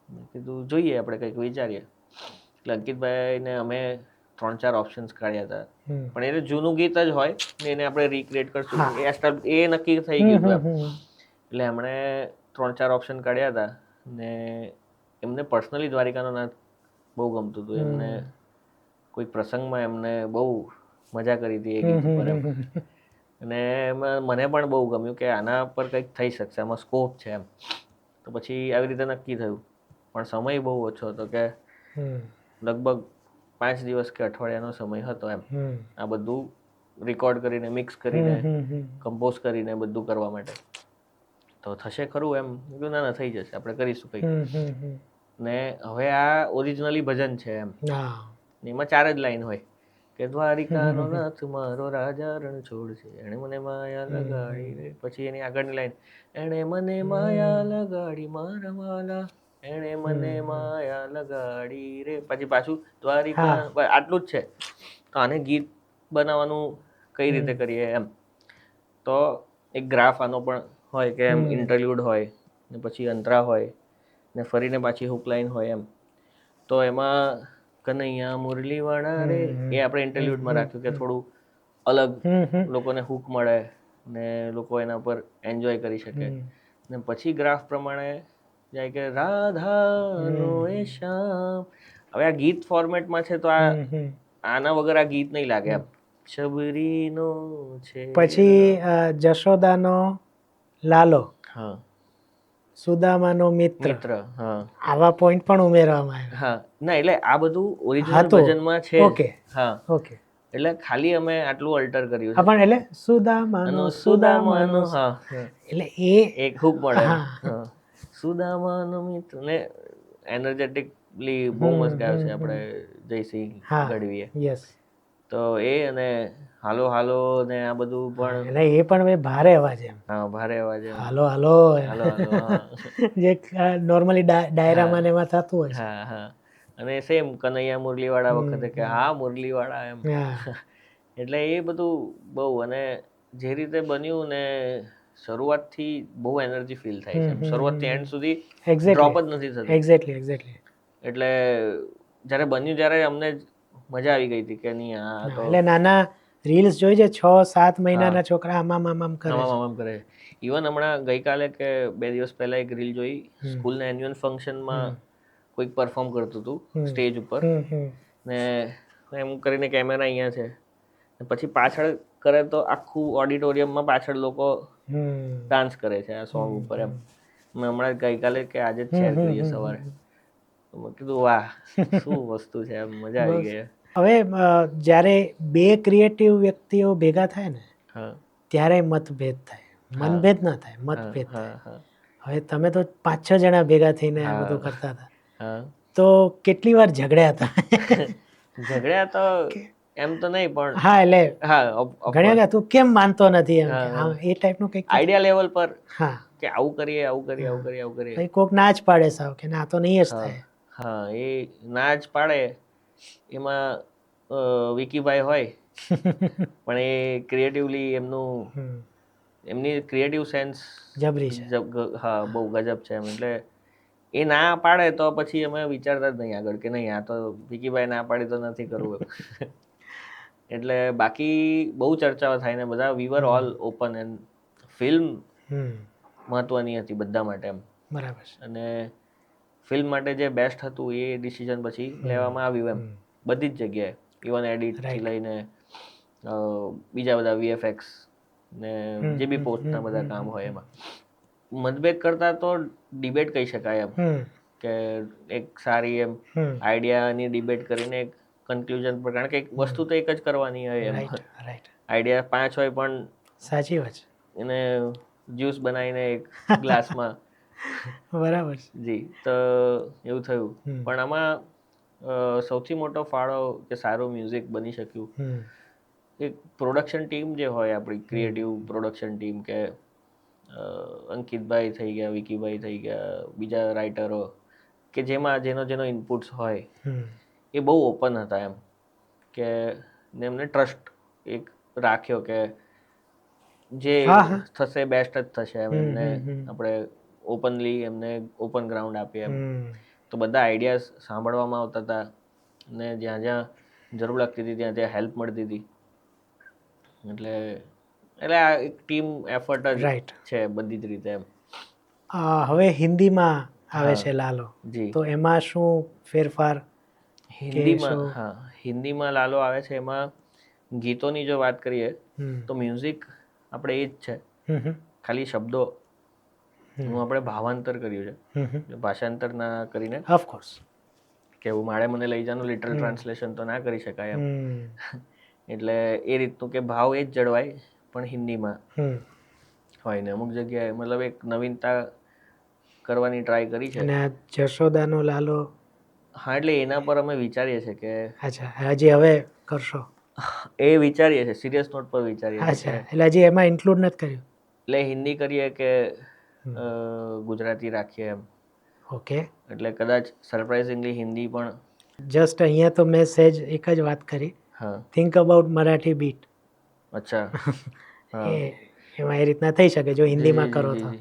મેં કીધું જોઈએ આપણે કંઈક વિચારીએ. એટલે અંકિતભાઈને અમે 3-4 ઓપ્શન્સ કાઢ્યા હતા, પણ એને જૂનું ગીત જ હોય ને એને આપણે રીક્રિએટ કરશું એ નક્કી થઈ ગયું હતું. એટલે એમણે 3-4 ઓપ્શન કાઢ્યા હતા ને એમને પર્સનલી દ્વારિકાનો નાથ બહુ ગમતું હતું. એમને કોઈ પ્રસંગમાં એમને બહુ મજા કરી હતી એ ગીત ઉપર એમ. અને એમાં મને પણ બહુ ગમ્યું કે આના પર કંઈક થઈ શકશે, આમાં સ્કોપ છે એમ. તો પછી આવી રીતે નક્કી થયું, પણ સમય બહુ ઓછો હતો કે લગભગ 5 દિવસ કે અઠવાડિયાનો સમય હતો એમ, આ બધું રેકોર્ડ કરીને, મિક્સ કરીને, કમ્પોઝ કરીને બધું કરવા માટે. તો થશે ખરું એમ? ના ના, થઈ જશે, આપણે કરીશું કંઈક. ને હવે આ ઓરિજિનલી ભજન છે એમ. એમાં 4 જ લાઈન હોય કે દ્વારિકાનો નાથ મારો રાજા રણ છોડ છે, એણે મને માયા લગાડી. પછી એની આગળની લાઈન, એણે મને માયા લગાડી મારા વાલા, એણે મને માયા લગાડી રે. પછી પાછું દ્વારિકા, આટલું જ છે. તો આને ગીત બનાવવાનું કઈ રીતે કરીએ એમ. તો એક ગ્રાફ આનો પણ હોય કે એમ ઇન્ટરલ્યુડ હોય ને પછી અંતરા હોય ને ફરીને પાછી હુક લાઈન હોય એમ. તો એમાં કનૈયા મુરલી વાળા રે એ આપણે ઇન્ટરલ્યુડમાં રાખ્યું કે થોડું અલગ લોકોને હુક મળે ને લોકો એના પર એન્જોય કરી શકે. ને પછી ગ્રાફ પ્રમાણે જાય કે રાધાનો એ શ્યામ. હવે આ ગીત ફોર્મેટમાં છે તો આના વગર આ ગીત નહીં લાગે એમ. શબરીનો છે પછી જશોદાનો લાલો, સુદામાનો મિત્ર, મિત્ર. હા આવા પોઈન્ટ પણ ઉમેરવામાં આવ્યા. હા ના એટલે આ બધું ઓરિજિનલ હતું. ભજનમાં છે જ. ઓકે હા ઓકે. એટલે ખાલી અમે આટલું અલ્ટર કર્યું હા છે. પણ એટલે સુદામાનો સુદામાનો, હા એટલે એ એક હૂક મળે એમ. હા. હા સુદામાનો મિત્ર ને એનર્જેટિકલી બહુ મસ્ત ગાયો છે આપણે જયસિંહ હા ગઢવીએ. યસ. તો એ અને હાલો હાલો ને આ બધું પણ એટલે એ પણ ભારે અવાજ એમ, હા ભારે અવાજ એમ. હાલો હાલો હાલો હાલો હા જે નોર્મલી ડાયરામાં ને એમાં થતું હોય છે. હા હા અને સેમ કનૈયા મુરલીવાળા વખતે કે હા મુરલીવાળા એમ. હા. એટલે એ બધું બહુ, અને જે રીતે બન્યું ને શરૂઆતથી બહુ એનર્જી ફીલ થાય છે એમ. શરૂઆતથી એન્ડ સુધી ડ્રોપ જ નથી થતી. એક્ઝેક્ટલી. એટલે જ્યારે બન્યું ત્યારે અમને જ મજા આવી ગઈ હતી કે નહીં આ તો એટલે નાના રીલ્સ જોઈ છે, 6-7 મહિનાના છોકરા આમામ કરે છે. આમ કરે. ઇવન હમણાં ગઈકાલે કે 2 દિવસ પહેલા એક રીલ જોઈ, સ્કૂલના એન્યુઅલ ફંક્શનમાં કોઈક પરફોર્મ કરતું હતું સ્ટેજ ઉપર, ને એમ કરીને કેમેરા અહીંયા છે, પછી પાછળ કરે તો આખું ઓડિટોરિયમમાં પાછળ લોકો ડાન્સ કરે છે આ સોંગ ઉપર એમ. મેં હમણાં ગઈકાલે કે આજે જ શેર કરીએ સવારે, તો મેં કીધું વાહ શું વસ્તુ છે એમ, મજા આવી ગઈ. હવે જ્યારે બે ક્રિએટિવ વ્યક્તિઓ ભેગા થાય ને હા ત્યારે મતભેદ થાય, મનભેદ ના થાય, મતભેદ થાય. હા હવે તમે તો 5-6 જણા ભેગા થઈને આ બધું કરતા હતા, તો કેટલી વાર ઝઘડ્યા હતા? ઝઘડ્યા તો એમ તો નહીં, પણ હા એટલે હા ઘણી વાર તું કેમ માનતો નથી એમ, એ ટાઈપનું કંઈક આઈડિયા લેવલ પર હા કે આવું કરીએ આવું કરીએ આવું કરીએ આવું કરીએ. કોઈક ના જ પાડે સાવ કે ના આ તો નહીં જ થાય. હા એ ના જ પાડે. એમાં વિકીભાઈ હોય પણ એ ક્રિએટિવલી એમની ક્રિએટિવ સેન્સ જબરી છે. હા બહુ ગજબ છે એમ. એટલે એ ના પાડે તો પછી અમે વિચારતા જ નહીં આગળ કે નહીં આ તો વિકીભાઈ ના પાડી તો નથી કરવું એમ. એટલે બાકી બહુ ચર્ચાઓ થાય ને બધા વી વર ઓલ ઓપન, એન્ડ ફિલ્મ મહત્વની હતી બધા માટે એમ. બરાબર. અને ફિલ્મ માટે જે બેસ્ટ હતું એ ડિસિઝન પછી લેવામાં આવ્યું એમ, બધી જ જગ્યાએ. ઇવન એડિટથી લઈને બીજા બધા વીએફએક્સ ને જે બી પોસ્ટના બધા કામ હોય એમાં. મતભેદ કરતા તો ડિબેટ કહી શકાય એમ, કે એક સારી એમ આઈડિયાની ડિબેટ કરીને એક કન્ક્લુઝન પર, કારણ કે એક વસ્તુ તો એક જ કરવાની હોય એમ. આઈડિયા 5 હોય પણ સાચી વાત છે, એને જ્યુસ બનાવીને એક ગ્લાસમાં બરાબર જી, તો એવું થયું. પણ આમાં સૌથી મોટો ફાળો કે સારું મ્યુઝિક બની શક્યું, એક પ્રોડક્શન ટીમ જે હોય આપણી, ક્રિએટિવ પ્રોડક્શન ટીમ, કે અંકિતભાઈ થઈ ગયા, વિકીભાઈ થઈ ગયા, બીજા રાઇટરો, કે જેનો ઇનપુટ્સ હોય એ બહુ ઓપન હતા એમ. કે એમને ટ્રસ્ટ એક રાખ્યો કે જે થશે બેસ્ટ જ થશે એમ. એમને આપણે ઓપનલી એમને ઓપન ગ્રાઉન્ડ આપીએ એમ. તો બધા આઈડિયાઝ સાંભળવામાં આવતા હતા, ને જ્યાં જ્યાં જરૂર લાગતી હતી ત્યાં ત્યાં હેલ્પ મળતી હતી. એટલે આ એક ટીમ એફર્ટ જ છે બધી જ રીતે એમ. હવે હિન્દીમાં આવે છે લાલો, તો એમાં શું ફેરફાર? હિન્દીમાં લાલો આવે છે, એમાં ગીતોની જો વાત કરીએ તો મ્યુઝિક આપણે એ જ છે, ખાલી શબ્દો નું આપણે ભાવાંતર કર્યું છે, ભાષાંતર ના કરીને. ઓફકોર્સ કે એવું માળે મને લઈ જાનું લિટરલ ટ્રાન્સલેશન તો ના કરી શકાય એમ. એટલે એ રીતનું કે ભાવ એ જ જળવાય પણ હિન્દીમાં હોય ને અમુક જગ્યાએ મતલબ એક નવીનતા કરવાની ટ્રાય કરી છે. અને આ જશોદાનો લાલો, હા એટલે એના પર અમે વિચારીએ છીએ કે અચ્છા હજી હવે કરશો? એ વિચારીએ છીએ, સિરિયસ નોટ પર વિચારીએ છીએ. અચ્છા એટલે હજી એમાં ઇન્ક્લુડ નથી કર્યું? એટલે હિન્દી કરીએ કે ગુજરાતી રાખીએ એમ. ઓકે. એટલે કદાચ સરપ્રાઇઝિંગલી હિન્દી પણ. જસ્ટ અહીંયા તો મેં સહેજ એક જ વાત કરી, થિંક અબાઉટ મરાઠી બીટ. અચ્છા. એમાં એ રીતના થઈ શકે જો હિન્દીમાં કરો તો,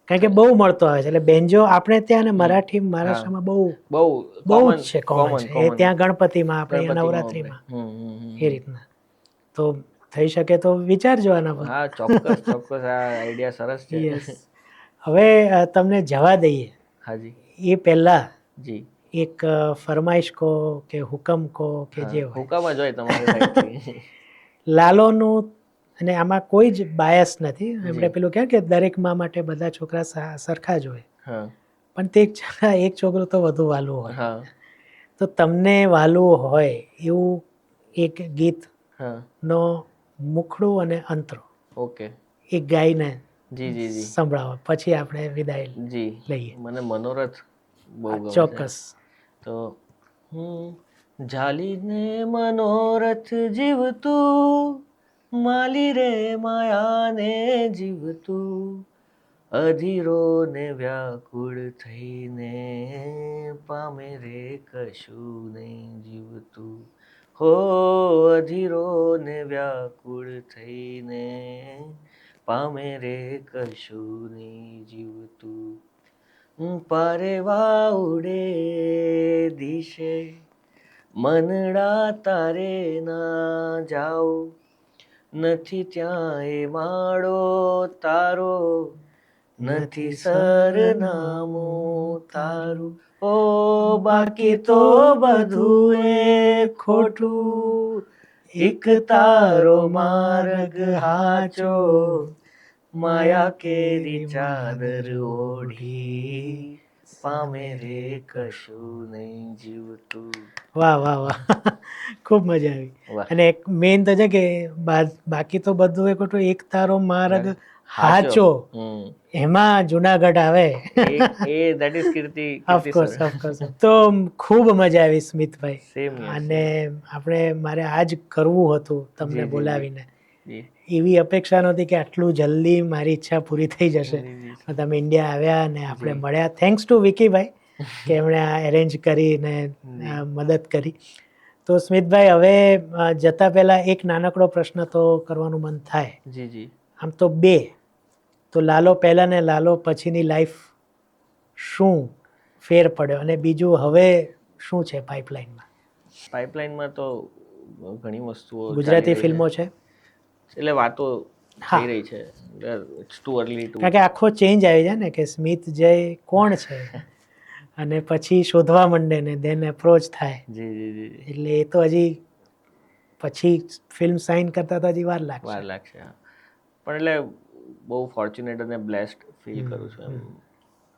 કારણ કે બહુ મળતો આવે છે. એટલે બેન્જો આપણે ત્યાં ને મરાઠી મહારાષ્ટ્રમાં બહુ જ છે, કોમન છે. એ ત્યાં ગણપતિમાં, આપણે નવરાત્રિમાં એ રીતના. તો થઈ શકે તો વિચારજો આના પર. હા ચોક્કસ ચોક્કસ, આ આઈડિયા સરસ છે. હવે તમને જવા દઈએ હાજી એ પહેલા જી એક ફરમાઈશ કહો કે હુકમ કહો કે જે હોય. હુકમ જ હોય તમારી સાઈડથી. લાલોનું અને આમાં કોઈ જ બાયસ નથી. આપણે પેલું કહે કે દરેક મા માટે બધા છોકરા સરખા જ હોય, હા પણ તે એક છોકરો તો વધુ વાલું હોય. હા તો તમને વાલું હોય એવું એક ગીત હા નો મુખડું અને અંતરો ઓકે એક ગાયને જી જી જી સંભળાવો, પછી આપણે વિદાય જી લઈએ. મને મનોરથ બહુ ગમે છે. ચોક્કસ. તો જાલીને મનોરથ જીવતું, માલી રે માયાને જીવતું, અધીરો ને વ્યાકુળ થઈને પામે રે કશું નહીં જીવતું. હો અધીરો ને વ્યાકુળ થઈને પામે રે કશું નહીં જીવતું. પારેવા ઉડે દિશે મનડા તારે ના જાઓ, નથી ત્યાં એ માળો તારો, નથી સરનામું તારું. ઓ બાકી તો બધું એ ખોટું, એક તારો માર્ગ હાચો, માયા કેરી ચાદર ઓઢી પામે રે કશું નહીં જીવતું. વાહ વાહ વાહ, ખૂબ મજા આવી. વાહ. અને એક મેઇન તો છે કે બાકી તો બધું એ ખોટું, એક તારો માર્ગ હાચો, હમ એમાં જુનાગઢ આવે. એ that is Kirti of course of course. તો ખૂબ મજા આવી સ્મિતભાઈ. સેમ અને આપણે મારે આજ કરવું હતું તમને જી, બોલાવીને. જી એવી અપેક્ષા નહોતી કે આટલું જલ્દી મારી ઈચ્છા પૂરી થઈ જશે. જી તમે ઇન્ડિયા આવ્યા અને આપણે જી. મળ્યા. થેન્ક્સ ટુ વિકીભાઈ કે એમણે આ એરેન્જ કરીને જી. મદદ કરી. તો સ્મિતભાઈ, હવે જતા પહેલા એક નાનકડો પ્રશ્ન તો કરવાનું મન થાય. જી જી આમ તો બે, તો લાલો પહેલા ને લાલો પછીની લાઈફ શું ફેર પડ્યો, અને બીજું હવે શું છે પાઇપલાઇનમાં? પાઇપલાઇનમાં તો ઘણી વસ્તુઓ ગુજરાતી ચાલી રહી ફિલ્મો છે, એટલે વાતો હા. થઈ રહી છે. ઇટ્સ ટુ અર્લી ટુ કારણ કે આખો ચેન્જ આવી જાય ને કે સ્મિત જય કોણ છે, અને પછી શોધવા માંડે ને દેન એપ્રોચ થાય. જી જી જી એટલે એ તો હજી પછી ફિલ્મ સાઇન કરતા તો હજી વાર વાર લાગશે. લાગશે હા. પણ એટલે બહુ ફોર્ચ્યુનેટ અને બ્લેસ્ડ ફીલ કરું છું એમ.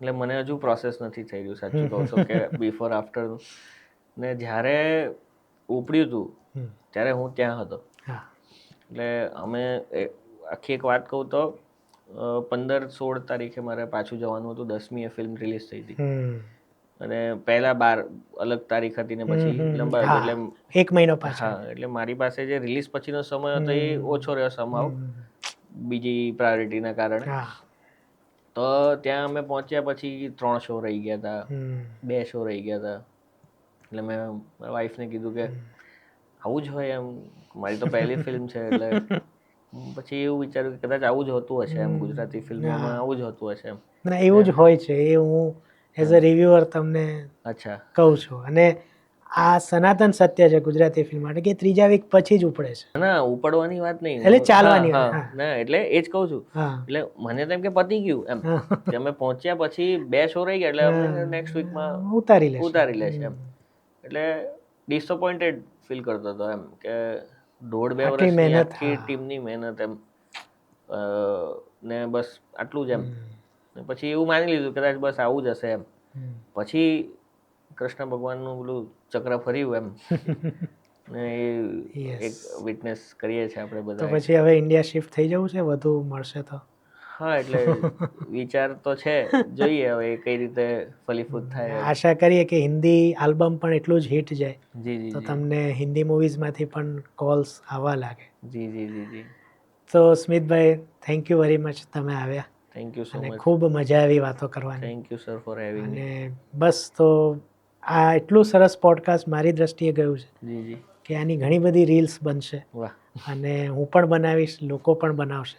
એટલે મને હજુ પ્રોસેસ નથી થઈ રહ્યું, સાચું કહું છું કે બિફોર આફ્ટર. ને જ્યારે ઉપડ્યું હતું ત્યારે હું ત્યાં હતો. હા એટલે અમે આખી એક વાત કહું તો 15-16 તારીખે મારે પાછું જવાનું હતું. 10મીએ ફિલ્મ રિલીઝ થઈ હતી અને પહેલા 12 અલગ તારીખ હતી ને પછી લંબાવી એટલે એક મહિનો પાછળ. હા, એટલે મારી પાસે જે રિલીઝ પછીનો સમય હતો એ ઓછો રહ્યો સમાવ બીજી પ્રાયોરિટીના કારણે. તો ત્યાં અમે પહોંચ્યા પછી 3 શો રહી ગયા હતા, 2 શો રહી ગયા હતા. એટલે મેં મારા વાઈફને કીધું કે આવું જ હોય એમ, મારી તો પહેલી ફિલ્મ છે. એટલે પછી એવું વિચાર્યું કે કદાચ આવું જ હોતું હશે એમ, ગુજરાતી ફિલ્મોમાં આવું જ હોતું હશે એમ. ના, એવું જ હોય છે. એ હું એઝ અ રિવ્યુઅર તમને અચ્છા કહું છું. અને આ સનાતન સત્ય છે ગુજરાતી ફિલ્મ માટે કે ત્રીજા વીક પછી જ ઉપડે છે. ના, ઉપડવાની વાત નહીં, એટલે ચાલવાની હા, વાત. હા. ના, એટલે એ જ કહું છું. હા એટલે મને તો એમ કે પતી ગયું એમ, કે અમે પહોંચ્યા પછી 2 શો રહી ગયા એટલે અમે નેક્સ્ટ વીકમાં ઉતારી લેશે એમ. એટલે ડિસઅપોઇન્ટેડ ફીલ કરતો હતો એમ કે 1.5-2 આટલી વર્ષની મહેનત, આખી ટીમની મહેનત એમ, ને બસ આટલું જ એમ. ને પછી એવું માની લીધું કદાચ બસ આવું જ હશે એમ. પછી કૃષ્ણ ભગવાનનું પેલું ચક્ર ફર્યું એમ, ને એ એક વિટનેસ કરીએ છીએ આપણે તો બધા. પછી હવે ઇન્ડિયા શિફ્ટ થઈ જવું છે, વધુ મળશે તો? હા, એટલે વિચાર તો છે, જોઈએ હવે કઈ રીતે ફલીફૂટ થાય. આશા કરીએ કે હિન્દી આલ્બમ પણ એટલું જ હિટ જાય જી જી તો જી તમને હિન્દી મૂવીઝમાંથી પણ કોલ્સ આવવા લાગે. જી જી જી જી તો સ્મિતભાઈ, થેન્ક યુ વેરી મચ, તમે આવ્યા. થેન્ક યુ સો અને મચ. ખૂબ મજા આવી વાતો કરવાની. Thank you sir for having મી. અને બસ, તો આ એટલું સરસ પોડકાસ્ટ મારી દ્રષ્ટિએ ગયું છે જી જી કે આની ઘણી બધી રીલ્સ બનશે, વાહ અને હું પણ બનાવીશ, લોકો પણ બનાવશે.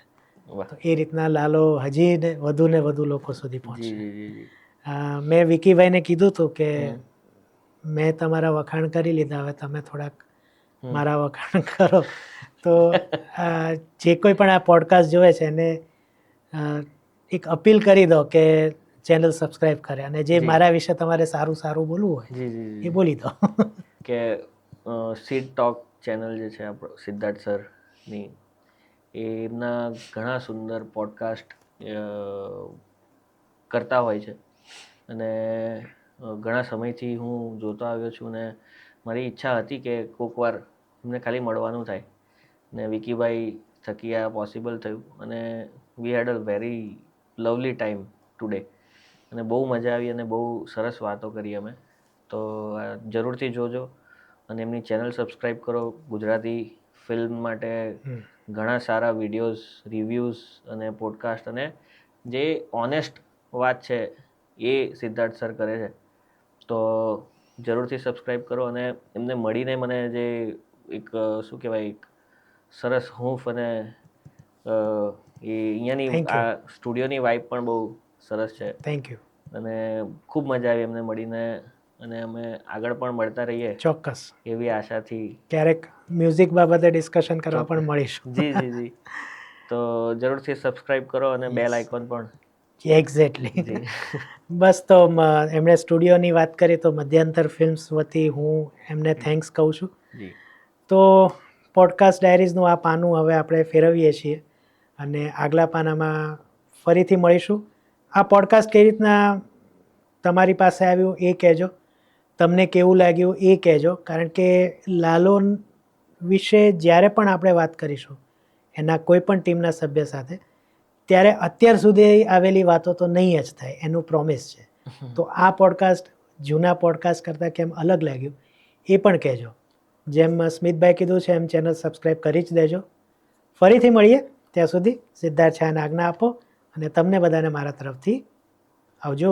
વાહ. તો એ રીતના લાલો હજી ને વધુ લોકો સુધી જી પહોંચશે. જી જી જી મેં વિકીભાઈને કીધું હતું કે મેં તમારા વખાણ કરી લીધા, હવે તમે થોડાક મારા વખાણ કરો. તો જે કોઈ પણ આ પોડકાસ્ટ જોવે છે એને એક અપીલ કરી દો કે ચેનલ સબસ્ક્રાઇબ કરે, અને જે મારા વિશે તમારે સારું સારું બોલવું હોય જી જી એ બોલી દો. કે સીડ ટોક ચેનલ જે છે આપણો સિદ્ધાર્થ સરની, એમના ઘણા સુંદર પોડકાસ્ટ કરતા હોય છે અને ઘણા સમયથી હું જોતો આવ્યો છું ને મારી ઈચ્છા હતી કે કોઈક વાર એમને ખાલી મળવાનું થાય ને વિકીભાઈ થકી આ પોસિબલ થયું અને we had a very lovely time today અને બહુ મજા આવી અને બહુ સરસ વાતો કરી અમે. તો જરૂરથી જોજો અને એમની ચેનલ સબસ્ક્રાઈબ કરો. ગુજરાતી ફિલ્મ માટે ઘણા સારા વિડીયોઝ, રિવ્યૂઝ અને પોડકાસ્ટ અને જે ઓનેસ્ટ વાત છે એ સિદ્ધાર્થ સર કરે છે. તો જરૂરથી સબસ્ક્રાઈબ કરો અને એમને મળીને મને જે એક શું કહેવાય એક સરસ હૂંફ અને એ અહીંયાની આ સ્ટુડિયોની વાઇબ પણ બહુ સરસ છે. Thank you. અને ખૂબ મજા આવી એમને મળીને અને અમે આગળ પણ મળતા રહીએ ચોક્કસ એવી આશાથી. ક્યારેક મ્યુઝિક બાબતે ડિસ્કશન કરવા પણ મળીશું. જી જી જી. તો જરૂરથી સબસ્ક્રાઈબ કરો અને બેલ આઇકોન પણ. એક્ઝેક્ટલી. બસ તો એમણે સ્ટુડિયોની વાત કરી તો મધ્યાંતર ફિલ્મ્સ વતી હું એમને થેન્ક્સ કહું છું. તો પોડકાસ્ટ ડાયરીઝનું આ પાનું હવે આપણે ફેરવીએ છીએ અને આગલા પાનામાં ફરીથી મળીશું. આ પોડકાસ્ટ કઈ રીતના તમારી પાસે આવ્યું એ કહેજો, તમને કેવું લાગ્યું એ કહેજો, કારણ કે લાલોન વિશે જ્યારે પણ આપણે વાત કરીશું એના કોઈ પણ ટીમના સભ્ય સાથે, ત્યારે અત્યાર સુધી આવેલી વાતો તો નહીં જ થાય, એનું પ્રોમિસ છે. તો આ પોડકાસ્ટ જૂના પોડકાસ્ટ કરતાં કેમ અલગ લાગ્યું એ પણ કહેજો. જેમ સ્મિતભાઈ કીધું છે એમ ચેનલ સબસ્ક્રાઈબ કરી જ દેજો. ફરીથી મળીએ, ત્યાં સુધી સિદ્ધાર્થ શાહને આજ્ઞા આપો અને તમને બધાને મારા તરફથી આવજો.